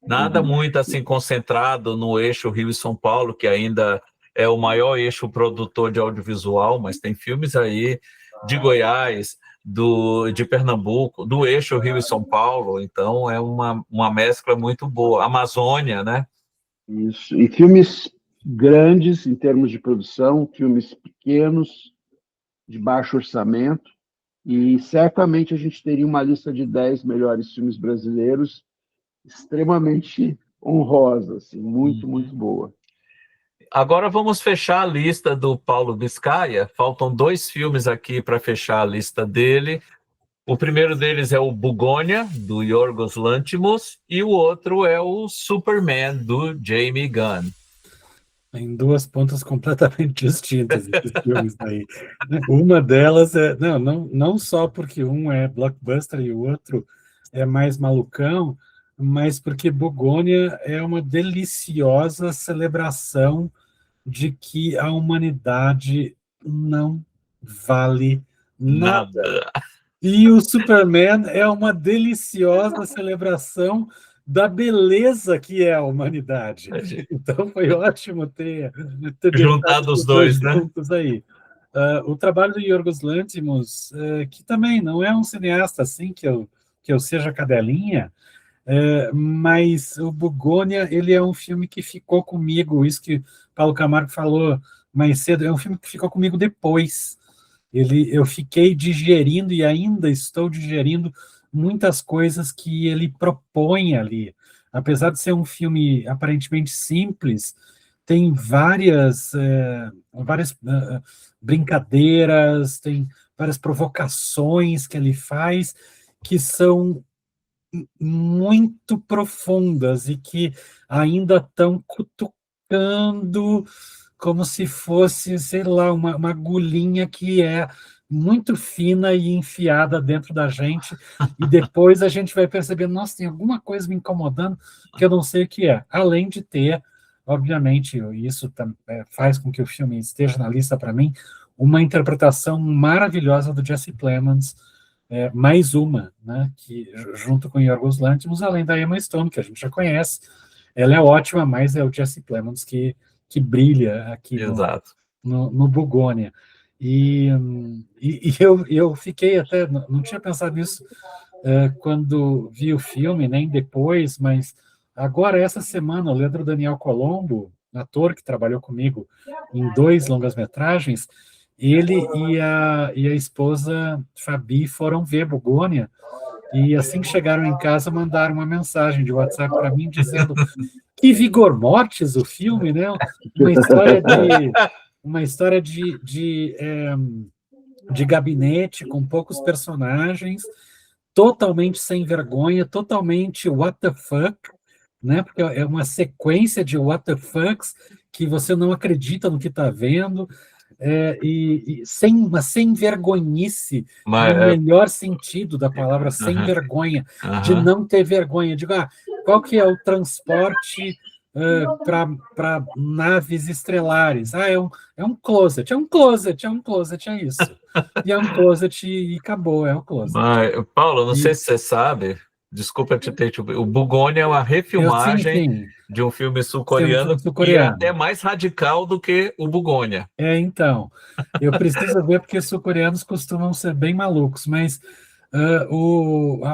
Nada muito assim concentrado no eixo Rio e São Paulo, que ainda é o maior eixo produtor de audiovisual, mas tem filmes aí de Goiás, de Pernambuco, do eixo Rio e São Paulo. Então é uma mescla muito boa. Amazônia, né? Isso. E filmes grandes em termos de produção, filmes pequenos, de baixo orçamento, e certamente a gente teria uma lista de 10 melhores filmes brasileiros extremamente honrosa, assim, muito, muito boa. Agora vamos fechar a lista do Paulo Biscaia. Faltam 2 filmes aqui para fechar a lista dele. O primeiro deles é o Bugônia, do Yorgos Lanthimos, e o outro é o Superman, do James Gunn. Em 2 pontas completamente distintas esses filmes aí. Uma delas é... Não só porque um é blockbuster e o outro é mais malucão, mas porque Bugônia é uma deliciosa celebração de que a humanidade não vale nada. E o Superman é uma deliciosa celebração da beleza que é a humanidade. Então foi ótimo ter juntado os dois, né? juntos aí. O trabalho do Yorgos Lanthimos, que também não é um cineasta assim que eu seja cadelinha, mas o Bugônia, ele é um filme que ficou comigo, isso que Paulo Camargo falou mais cedo, é um filme que ficou comigo depois. Eu fiquei digerindo e ainda estou digerindo muitas coisas que ele propõe ali. Apesar de ser um filme aparentemente simples, tem várias brincadeiras, tem várias provocações que ele faz que são muito profundas e que ainda estão cutucando como se fosse, sei lá, uma agulhinha que é muito fina e enfiada dentro da gente, e depois a gente vai percebendo, nossa, tem alguma coisa me incomodando que eu não sei o que é. Além de ter, obviamente, isso faz com que o filme esteja na lista para mim, uma interpretação maravilhosa do Jesse Plemons, mais uma, né, que junto com Yorgos Lanthimos, além da Emma Stone, que a gente já conhece, ela é ótima, mas é o Jesse Plemons que brilha aqui no Bugônia. E eu fiquei até, não tinha pensado nisso quando vi o filme, nem depois, mas agora, essa semana, o Leandro Daniel Colombo, ator que trabalhou comigo em 2 longas-metragens, ele e a esposa Fabi foram ver Bugônia, e assim que chegaram em casa, mandaram uma mensagem de WhatsApp para mim dizendo que vigor mortis o filme, né? Uma história de gabinete com poucos personagens, totalmente sem vergonha, totalmente what the fuck, né? Porque é uma sequência de what the fucks que você não acredita no que está vendo, e sem vergonhice, no melhor sentido da palavra, sem vergonha, de não ter vergonha. Digo, qual que é o transporte para naves estrelares? É um closet, é um closet, é isso. E é um closet e acabou, é um closet. Paulo, não sei se você sabe, desculpa te ter... O Bugônia é uma refilmagem de um filme sul-coreano que é até mais radical do que o Bugônia. Então, eu preciso ver porque sul-coreanos costumam ser bem malucos, mas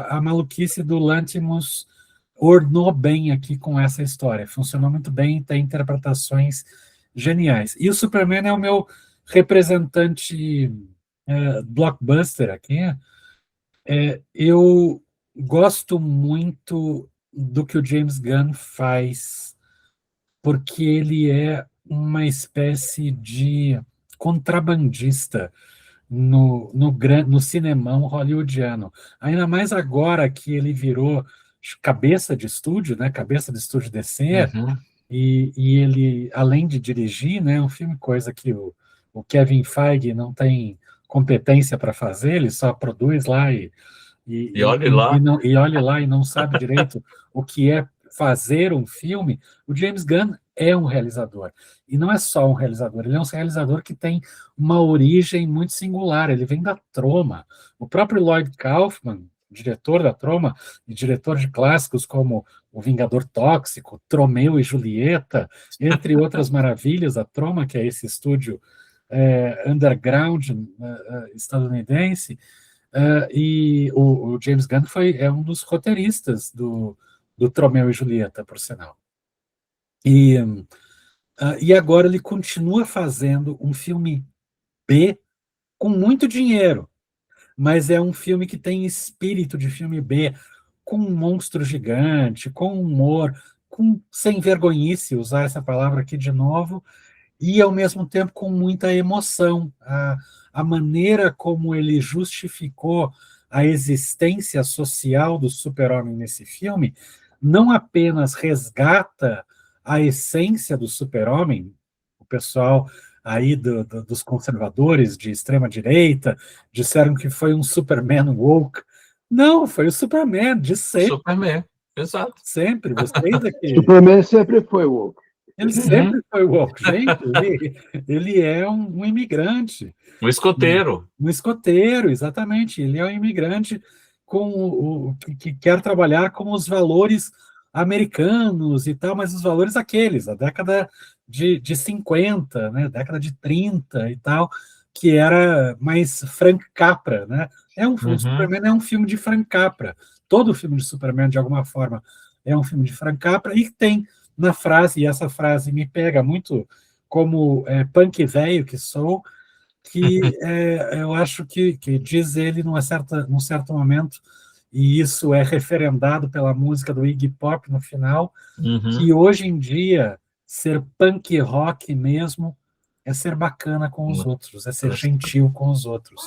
a maluquice do Lanthimos ornou bem aqui com essa história, funcionou muito bem, tem interpretações geniais. E o Superman é o meu representante blockbuster aqui. Eu gosto muito do que o James Gunn faz, porque ele é uma espécie de contrabandista no cinemão hollywoodiano. Ainda mais agora que ele virou cabeça de estúdio, né? Cabeça de estúdio DC, e ele, além de dirigir, né? Um filme, coisa que o Kevin Feige não tem competência para fazer, ele só produz lá e olhe lá. E olhe lá e não sabe direito o que é fazer um filme. O James Gunn é um realizador. E não é só um realizador, ele é um realizador que tem uma origem muito singular, ele vem da Troma. O próprio Lloyd Kaufman, diretor da Troma, e diretor de clássicos como O Vingador Tóxico, Tromeu e Julieta, entre outras maravilhas, a Troma, que é esse estúdio underground estadunidense, e o James Gunn é um dos roteiristas do Tromeu e Julieta, por sinal. E agora ele continua fazendo um filme B com muito dinheiro, mas é um filme que tem espírito de filme B, com um monstro gigante, com humor, sem vergonhice, usar essa palavra aqui de novo, e ao mesmo tempo com muita emoção. A maneira como ele justificou a existência social do super-homem nesse filme não apenas resgata a essência do super-homem, o pessoal aí dos conservadores de extrema-direita disseram que foi um Superman woke. Não, foi o Superman de sempre. Superman, exato. Sempre, vocês aqui. Superman sempre foi woke. Ele sempre foi woke, gente. Ele é um imigrante. Um escoteiro. Um escoteiro, exatamente. Ele é um imigrante que quer trabalhar com os valores americanos e tal, mas os valores aqueles, a década de 50, né, década de 30 e tal, que era mais Frank Capra, né? O Uhum. Superman é um filme de Frank Capra. Todo filme de Superman, de alguma forma, é um filme de Frank Capra, e tem na frase, e essa frase me pega muito como punk velho que sou, que eu acho que diz ele num certo momento, e isso é referendado pela música do Iggy Pop no final, Uhum. que hoje em dia ser punk rock mesmo é ser bacana com os outros, é ser gentil com os outros.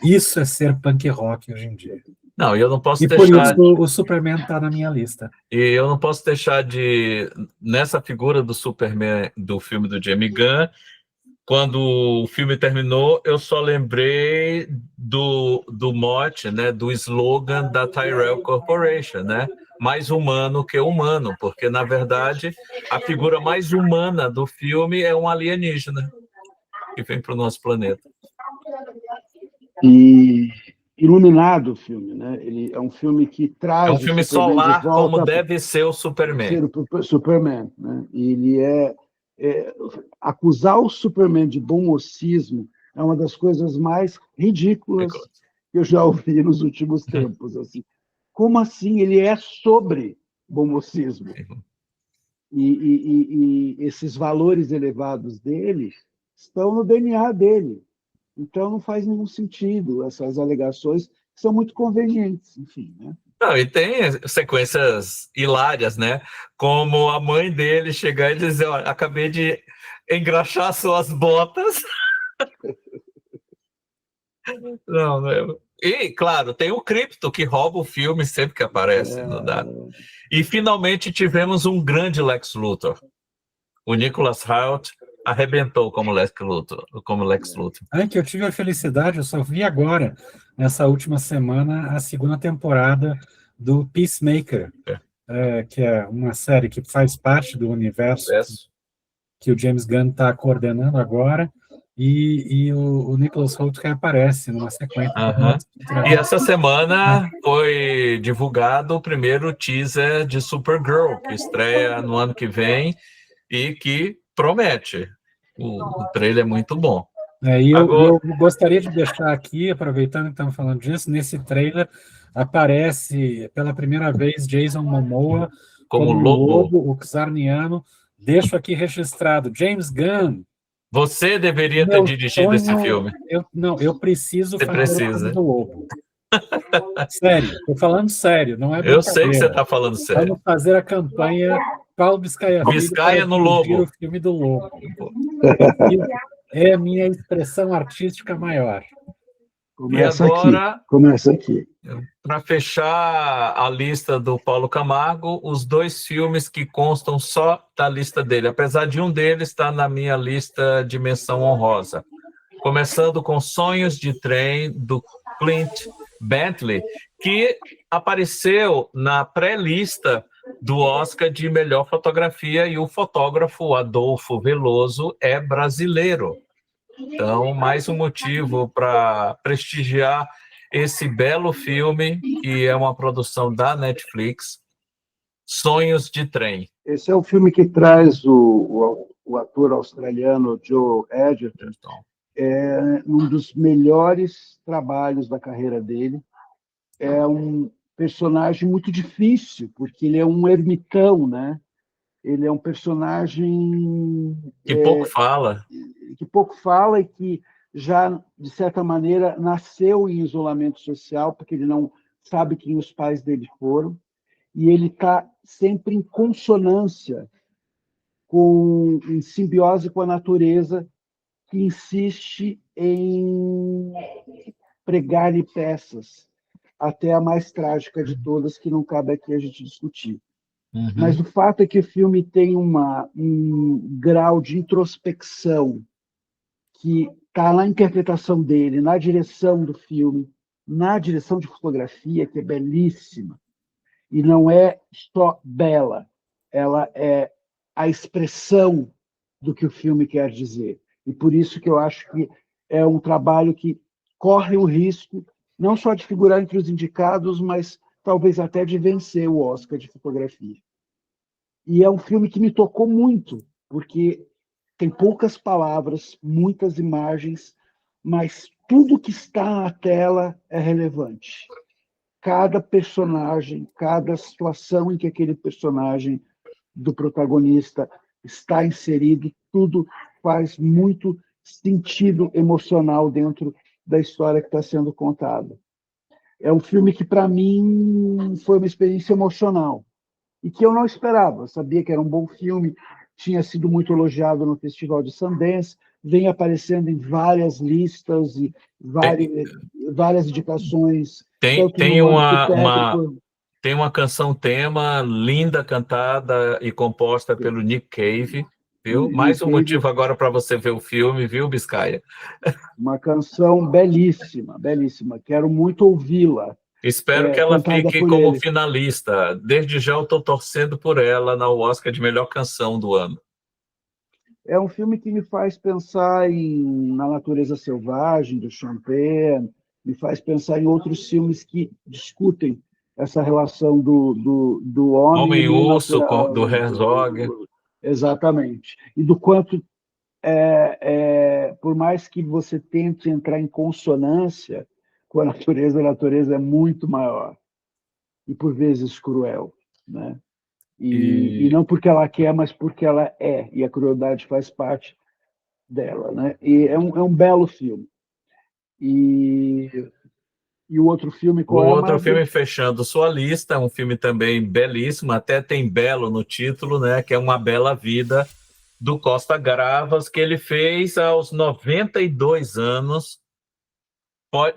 Isso é ser punk rock hoje em dia. Não, eu não posso E por isso deixar, o Superman está na minha lista. nessa figura do Superman do filme do James Gunn, quando o filme terminou, eu só lembrei do mote, né, do slogan da Tyrell Corporation, né? Mais humano que humano, porque, na verdade, a figura mais humana do filme é um alienígena que vem para o nosso planeta. E iluminado o filme, né? Ele é um filme que É um traz o filme Superman de solar, como volta para deve ser o Superman. ser o Superman, né? E ele acusar o Superman de bom mocismo é uma das coisas mais ridículas que eu já ouvi nos últimos tempos. Assim. Como assim ele é sobre bom mocismo? E esses valores elevados dele estão no DNA dele. Então, não faz nenhum sentido essas alegações, que são muito convenientes, enfim. Né? Não, e tem sequências hilárias, né? Como a mãe dele chegar e dizer: olha, acabei de engraxar suas botas. Não, não. E, claro, tem o Krypto, que rouba o filme sempre que aparece. Não dá. E, finalmente, tivemos um grande Lex Luthor. O Nicholas Hoult arrebentou como Lex Luthor. Que eu tive a felicidade, eu só vi agora, nessa última semana, a segunda temporada do Peacemaker, que é uma série que faz parte do universo que o James Gunn está coordenando agora, e o Nicholas Hoult reaparece numa sequência. E essa semana foi divulgado o primeiro teaser de Supergirl, que estreia no ano que vem e que promete. O trailer é muito bom. Eu gostaria de deixar aqui, aproveitando que estamos falando disso, nesse trailer aparece pela primeira vez Jason Momoa como lobo, o Xarniano. Deixo aqui registrado, James Gunn. Você deveria ter dirigido esse filme. Eu preciso fazer o filme precisa. do lobo. Sério, estou falando sério, não é Eu sei que você brincadeira. está falando sério. Vamos fazer a campanha Paulo Biscaia Filho para no dirigir Lobo. o filme do Lobo. É a minha expressão artística maior. Começa aqui. Para fechar a lista do Paulo Camargo, os 2 filmes que constam só da lista dele, apesar de um deles estar na minha lista de menção honrosa. Começando com Sonhos de Trem, do Clint Bentley, que apareceu na pré-lista do Oscar de melhor fotografia, e o fotógrafo Adolfo Veloso é brasileiro. Então, mais um motivo para prestigiar esse belo filme, que é uma produção da Netflix, Sonhos de Trem. Esse é o filme que traz o ator australiano Joel Edgerton, um dos melhores trabalhos da carreira dele. É um personagem muito difícil, porque ele é um ermitão, né? Ele é um personagem que pouco fala. Que pouco fala e que já, de certa maneira, nasceu em isolamento social, porque ele não sabe quem os pais dele foram, e ele está sempre em consonância, em simbiose com a natureza, que insiste em pregar-lhe peças, até a mais trágica de todas, que não cabe aqui a gente discutir. Mas o fato é que o filme tem um grau de introspecção que está na interpretação dele, na direção do filme, na direção de fotografia, que é belíssima. E não é só bela, ela é a expressão do que o filme quer dizer. E por isso que eu acho que é um trabalho que corre o risco não só de figurar entre os indicados, mas talvez até de vencer o Oscar de fotografia. E é um filme que me tocou muito, porque tem poucas palavras, muitas imagens, mas tudo que está na tela é relevante. Cada personagem, cada situação em que aquele personagem do protagonista está inserido, tudo faz muito sentido emocional dentro da história que está sendo contada. É um filme que, para mim, foi uma experiência emocional e que eu não esperava. Eu sabia que era um bom filme, tinha sido muito elogiado no Festival de Sundance, vem aparecendo em várias listas e várias indicações, tanto Tem no âmbito técnico. tem uma canção tema linda, cantada e composta pelo Nick Cave, viu? Mais Nick um Cave, motivo agora para você ver o filme, viu, Biscaia? uma canção belíssima, belíssima. Quero muito ouvi-la, Espero que ela cantada fique por como ele. finalista. Desde já eu estou torcendo por ela na Oscar de melhor canção do ano. É um filme que me faz pensar na natureza selvagem do Sean Penn, me faz pensar em outros filmes que discutem essa relação do homem e do Homem-Urso, natural. do Herzog. Exatamente. E do quanto, por mais que você tente entrar em consonância com a natureza é muito maior e, por vezes, cruel, né? E E não porque ela quer, mas porque ela é, e a crueldade faz parte dela, né? E é um belo filme. E, e o outro filme o qual é, outro Magda? filme fechando sua lista, é um filme também belíssimo, até tem belo no título, né? Que é Uma Bela Vida, do Costa Gravas, que ele fez aos 92 anos.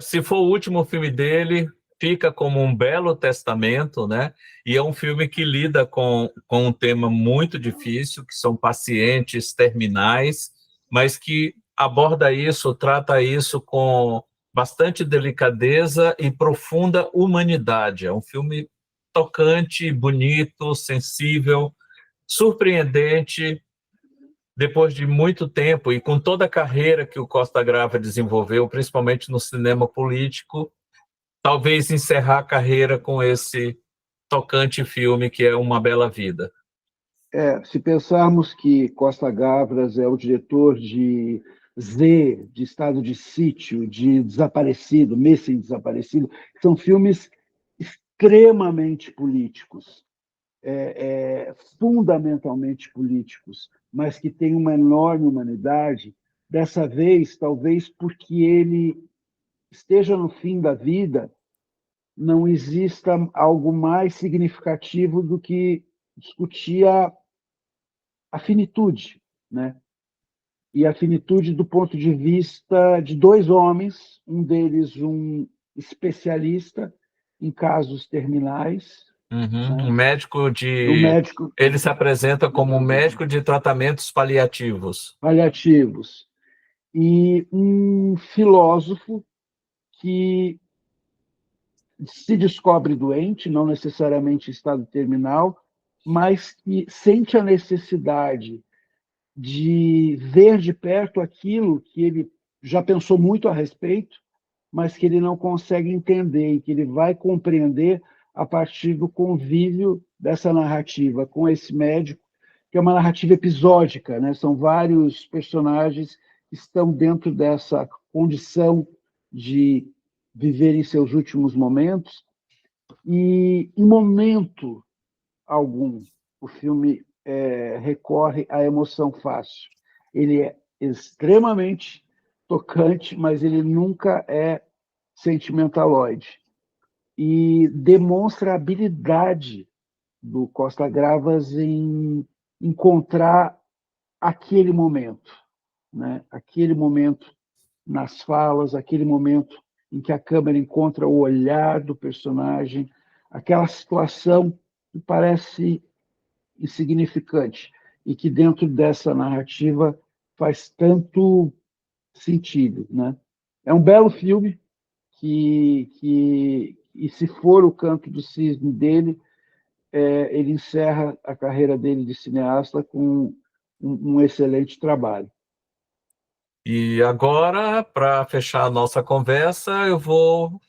Se for o último filme dele, fica como um belo testamento, né? E é um filme que lida com um tema muito difícil, que são pacientes terminais, mas que aborda isso, trata isso com bastante delicadeza e profunda humanidade. É um filme tocante, bonito, sensível, surpreendente, depois de muito tempo e com toda a carreira que o Costa Grava desenvolveu, principalmente no cinema político, talvez encerrar a carreira com esse tocante filme que é Uma Bela Vida. Se pensarmos que Costa Gavras é o diretor de Z, de Estado de Sítio, de Desaparecido, Missing Desaparecido, são filmes extremamente políticos, fundamentalmente políticos, mas que têm uma enorme humanidade. Dessa vez, talvez porque ele esteja no fim da vida, não exista algo mais significativo do que discutir a finitude, né? E a finitude do ponto de vista de dois homens, um deles um especialista em casos terminais, Um né? médico O médico Ele se apresenta como um médico de tratamentos paliativos. paliativos e um filósofo que se descobre doente, não necessariamente em estado terminal, mas que sente a necessidade de ver de perto aquilo que ele já pensou muito a respeito, mas que ele não consegue entender e que ele vai compreender a partir do convívio dessa narrativa com esse médico, que é uma narrativa episódica, né? São vários personagens que estão dentro dessa condição de viver em seus últimos momentos e, em momento algum, o filme recorre à emoção fácil. Ele é extremamente tocante, mas ele nunca é sentimentaloide. E demonstra a habilidade do Costa Gravas em encontrar aquele momento, né? Aquele momento nas falas, aquele momento em que a câmera encontra o olhar do personagem, aquela situação que parece insignificante e que dentro dessa narrativa faz tanto sentido, né? É um belo filme e se for o Canto do Cisne dele, ele encerra a carreira dele de cineasta com um excelente trabalho. E agora, para fechar a nossa conversa, eu vou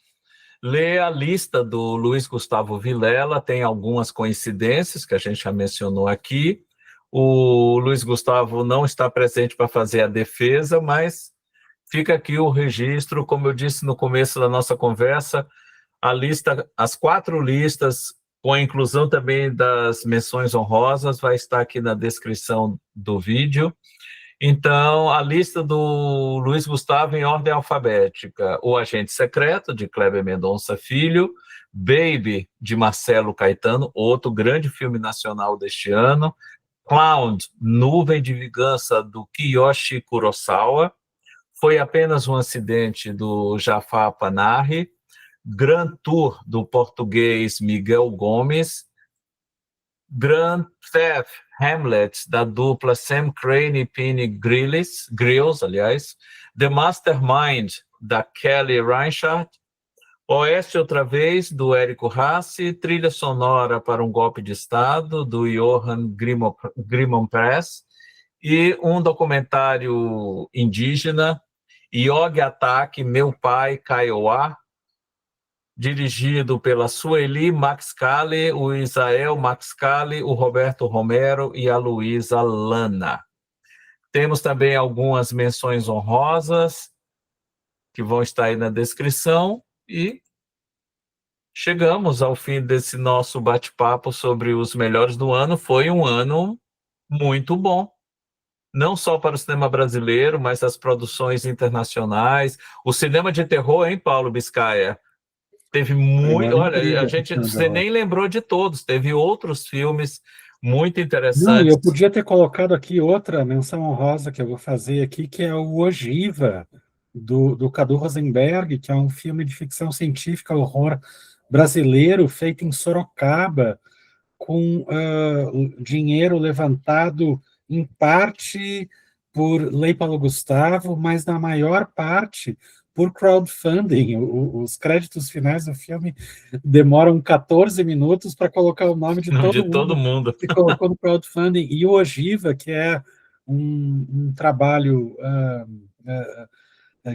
ler a lista do Luiz Gustavo Vilela, tem algumas coincidências que a gente já mencionou aqui. O Luiz Gustavo não está presente para fazer a defesa, mas fica aqui o registro, como eu disse no começo da nossa conversa, a lista, as 4 listas, com a inclusão também das menções honrosas, vai estar aqui na descrição do vídeo. Então, a lista do Luiz Gustavo em ordem alfabética: O Agente Secreto, de Kleber Mendonça Filho; Baby, de Marcelo Caetano, outro grande filme nacional deste ano; Cloud, Nuvem de Vingança, do Kiyoshi Kurosawa; Foi Apenas um Acidente, do Jafar Panahi; Grand Tour, do português Miguel Gomes; Grand Theft Hamlet, da dupla Sam Crane e Penny Grills, aliás; The Mastermind, da Kelly Reichardt; Oeste Outra Vez, do Érico Rassi; Trilha Sonora para um Golpe de Estado, do Johan Grimon Press; e um documentário indígena, Yogi Ataque, Meu Pai, Kaiowá, dirigido pela Sueli Maxcali, o Isael Maxcali, o Roberto Romero e a Luísa Lana. Temos também algumas menções honrosas que vão estar aí na descrição, e chegamos ao fim desse nosso bate-papo sobre os melhores do ano. Foi um ano muito bom, não só para o cinema brasileiro, mas as produções internacionais. O cinema de terror, hein, Paulo Biscaia? Teve muito. Olha, você nem lembrou de todos, teve outros filmes muito interessantes. Não, e eu podia ter colocado aqui outra menção honrosa que eu vou fazer aqui, que é o Ogiva, do Cadu Rosenberg, que é um filme de ficção científica, horror brasileiro, feito em Sorocaba, com dinheiro levantado em parte por Lei Paulo Gustavo, mas na maior parte por crowdfunding. Os créditos finais do filme demoram 14 minutos para colocar o nome de todo mundo que colocou no crowdfunding. E o Ogiva, que é um trabalho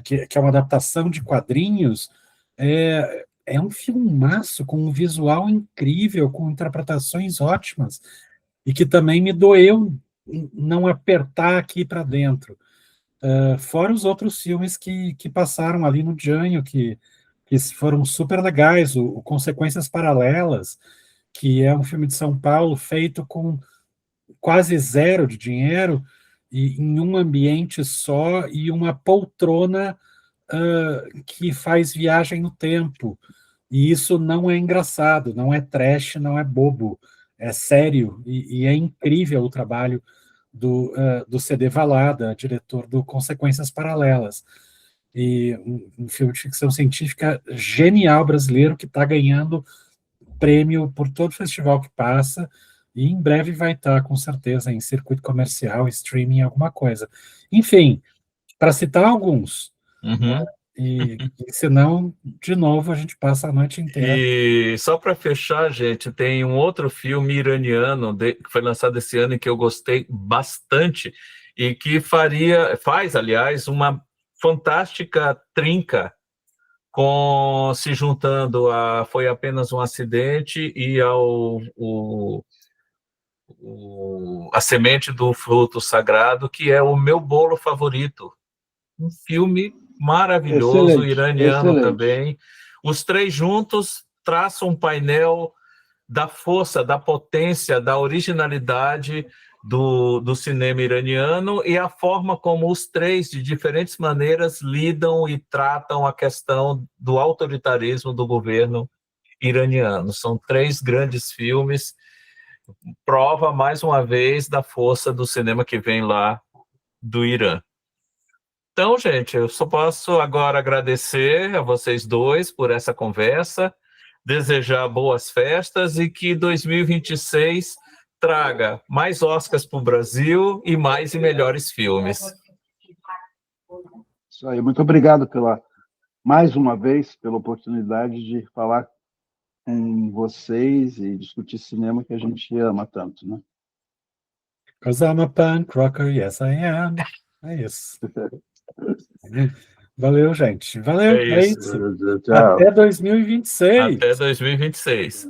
que é uma adaptação de quadrinhos, é um filmaço com um visual incrível, com interpretações ótimas, e que também me doeu não apertar aqui para dentro. Fora os outros filmes que passaram ali no Janho, que foram super legais, o Consequências Paralelas, que é um filme de São Paulo feito com quase zero de dinheiro, e em um ambiente só, e uma poltrona que faz viagem no tempo. E isso não é engraçado, não é trash, não é bobo, é sério, e é incrível o trabalho do CD Valada, diretor do Consequências Paralelas. E um filme de ficção científica genial brasileiro, que está ganhando prêmio por todo festival que passa, e em breve vai estar, com certeza, em circuito comercial, streaming, alguma coisa. Enfim, para citar alguns. E senão, de novo, a gente passa a noite inteira. E só para fechar, gente, tem um outro filme iraniano que foi lançado esse ano e que eu gostei bastante, e que faz, aliás, uma fantástica trinca se juntando a Foi Apenas um Acidente e A Semente do Fruto Sagrado, que é o Meu Bolo Favorito. Um filme maravilhoso, iraniano também. Os três juntos traçam um painel da força, da potência, da originalidade do cinema iraniano, e a forma como os três, de diferentes maneiras, lidam e tratam a questão do autoritarismo do governo iraniano. São 3 grandes filmes, prova, mais uma vez, da força do cinema que vem lá do Irã. Então, gente, eu só posso agora agradecer a vocês dois por essa conversa, desejar boas festas e que 2026 traga mais Oscars para o Brasil e mais e melhores filmes. Isso aí, muito obrigado mais uma vez, pela oportunidade de falar com vocês e discutir cinema que a gente ama tanto, né? 'Cause I'm a punk rocker, yes I am. É isso. Valeu, gente. Valeu, É é isso. isso. Tchau. Até 2026. Até 2026.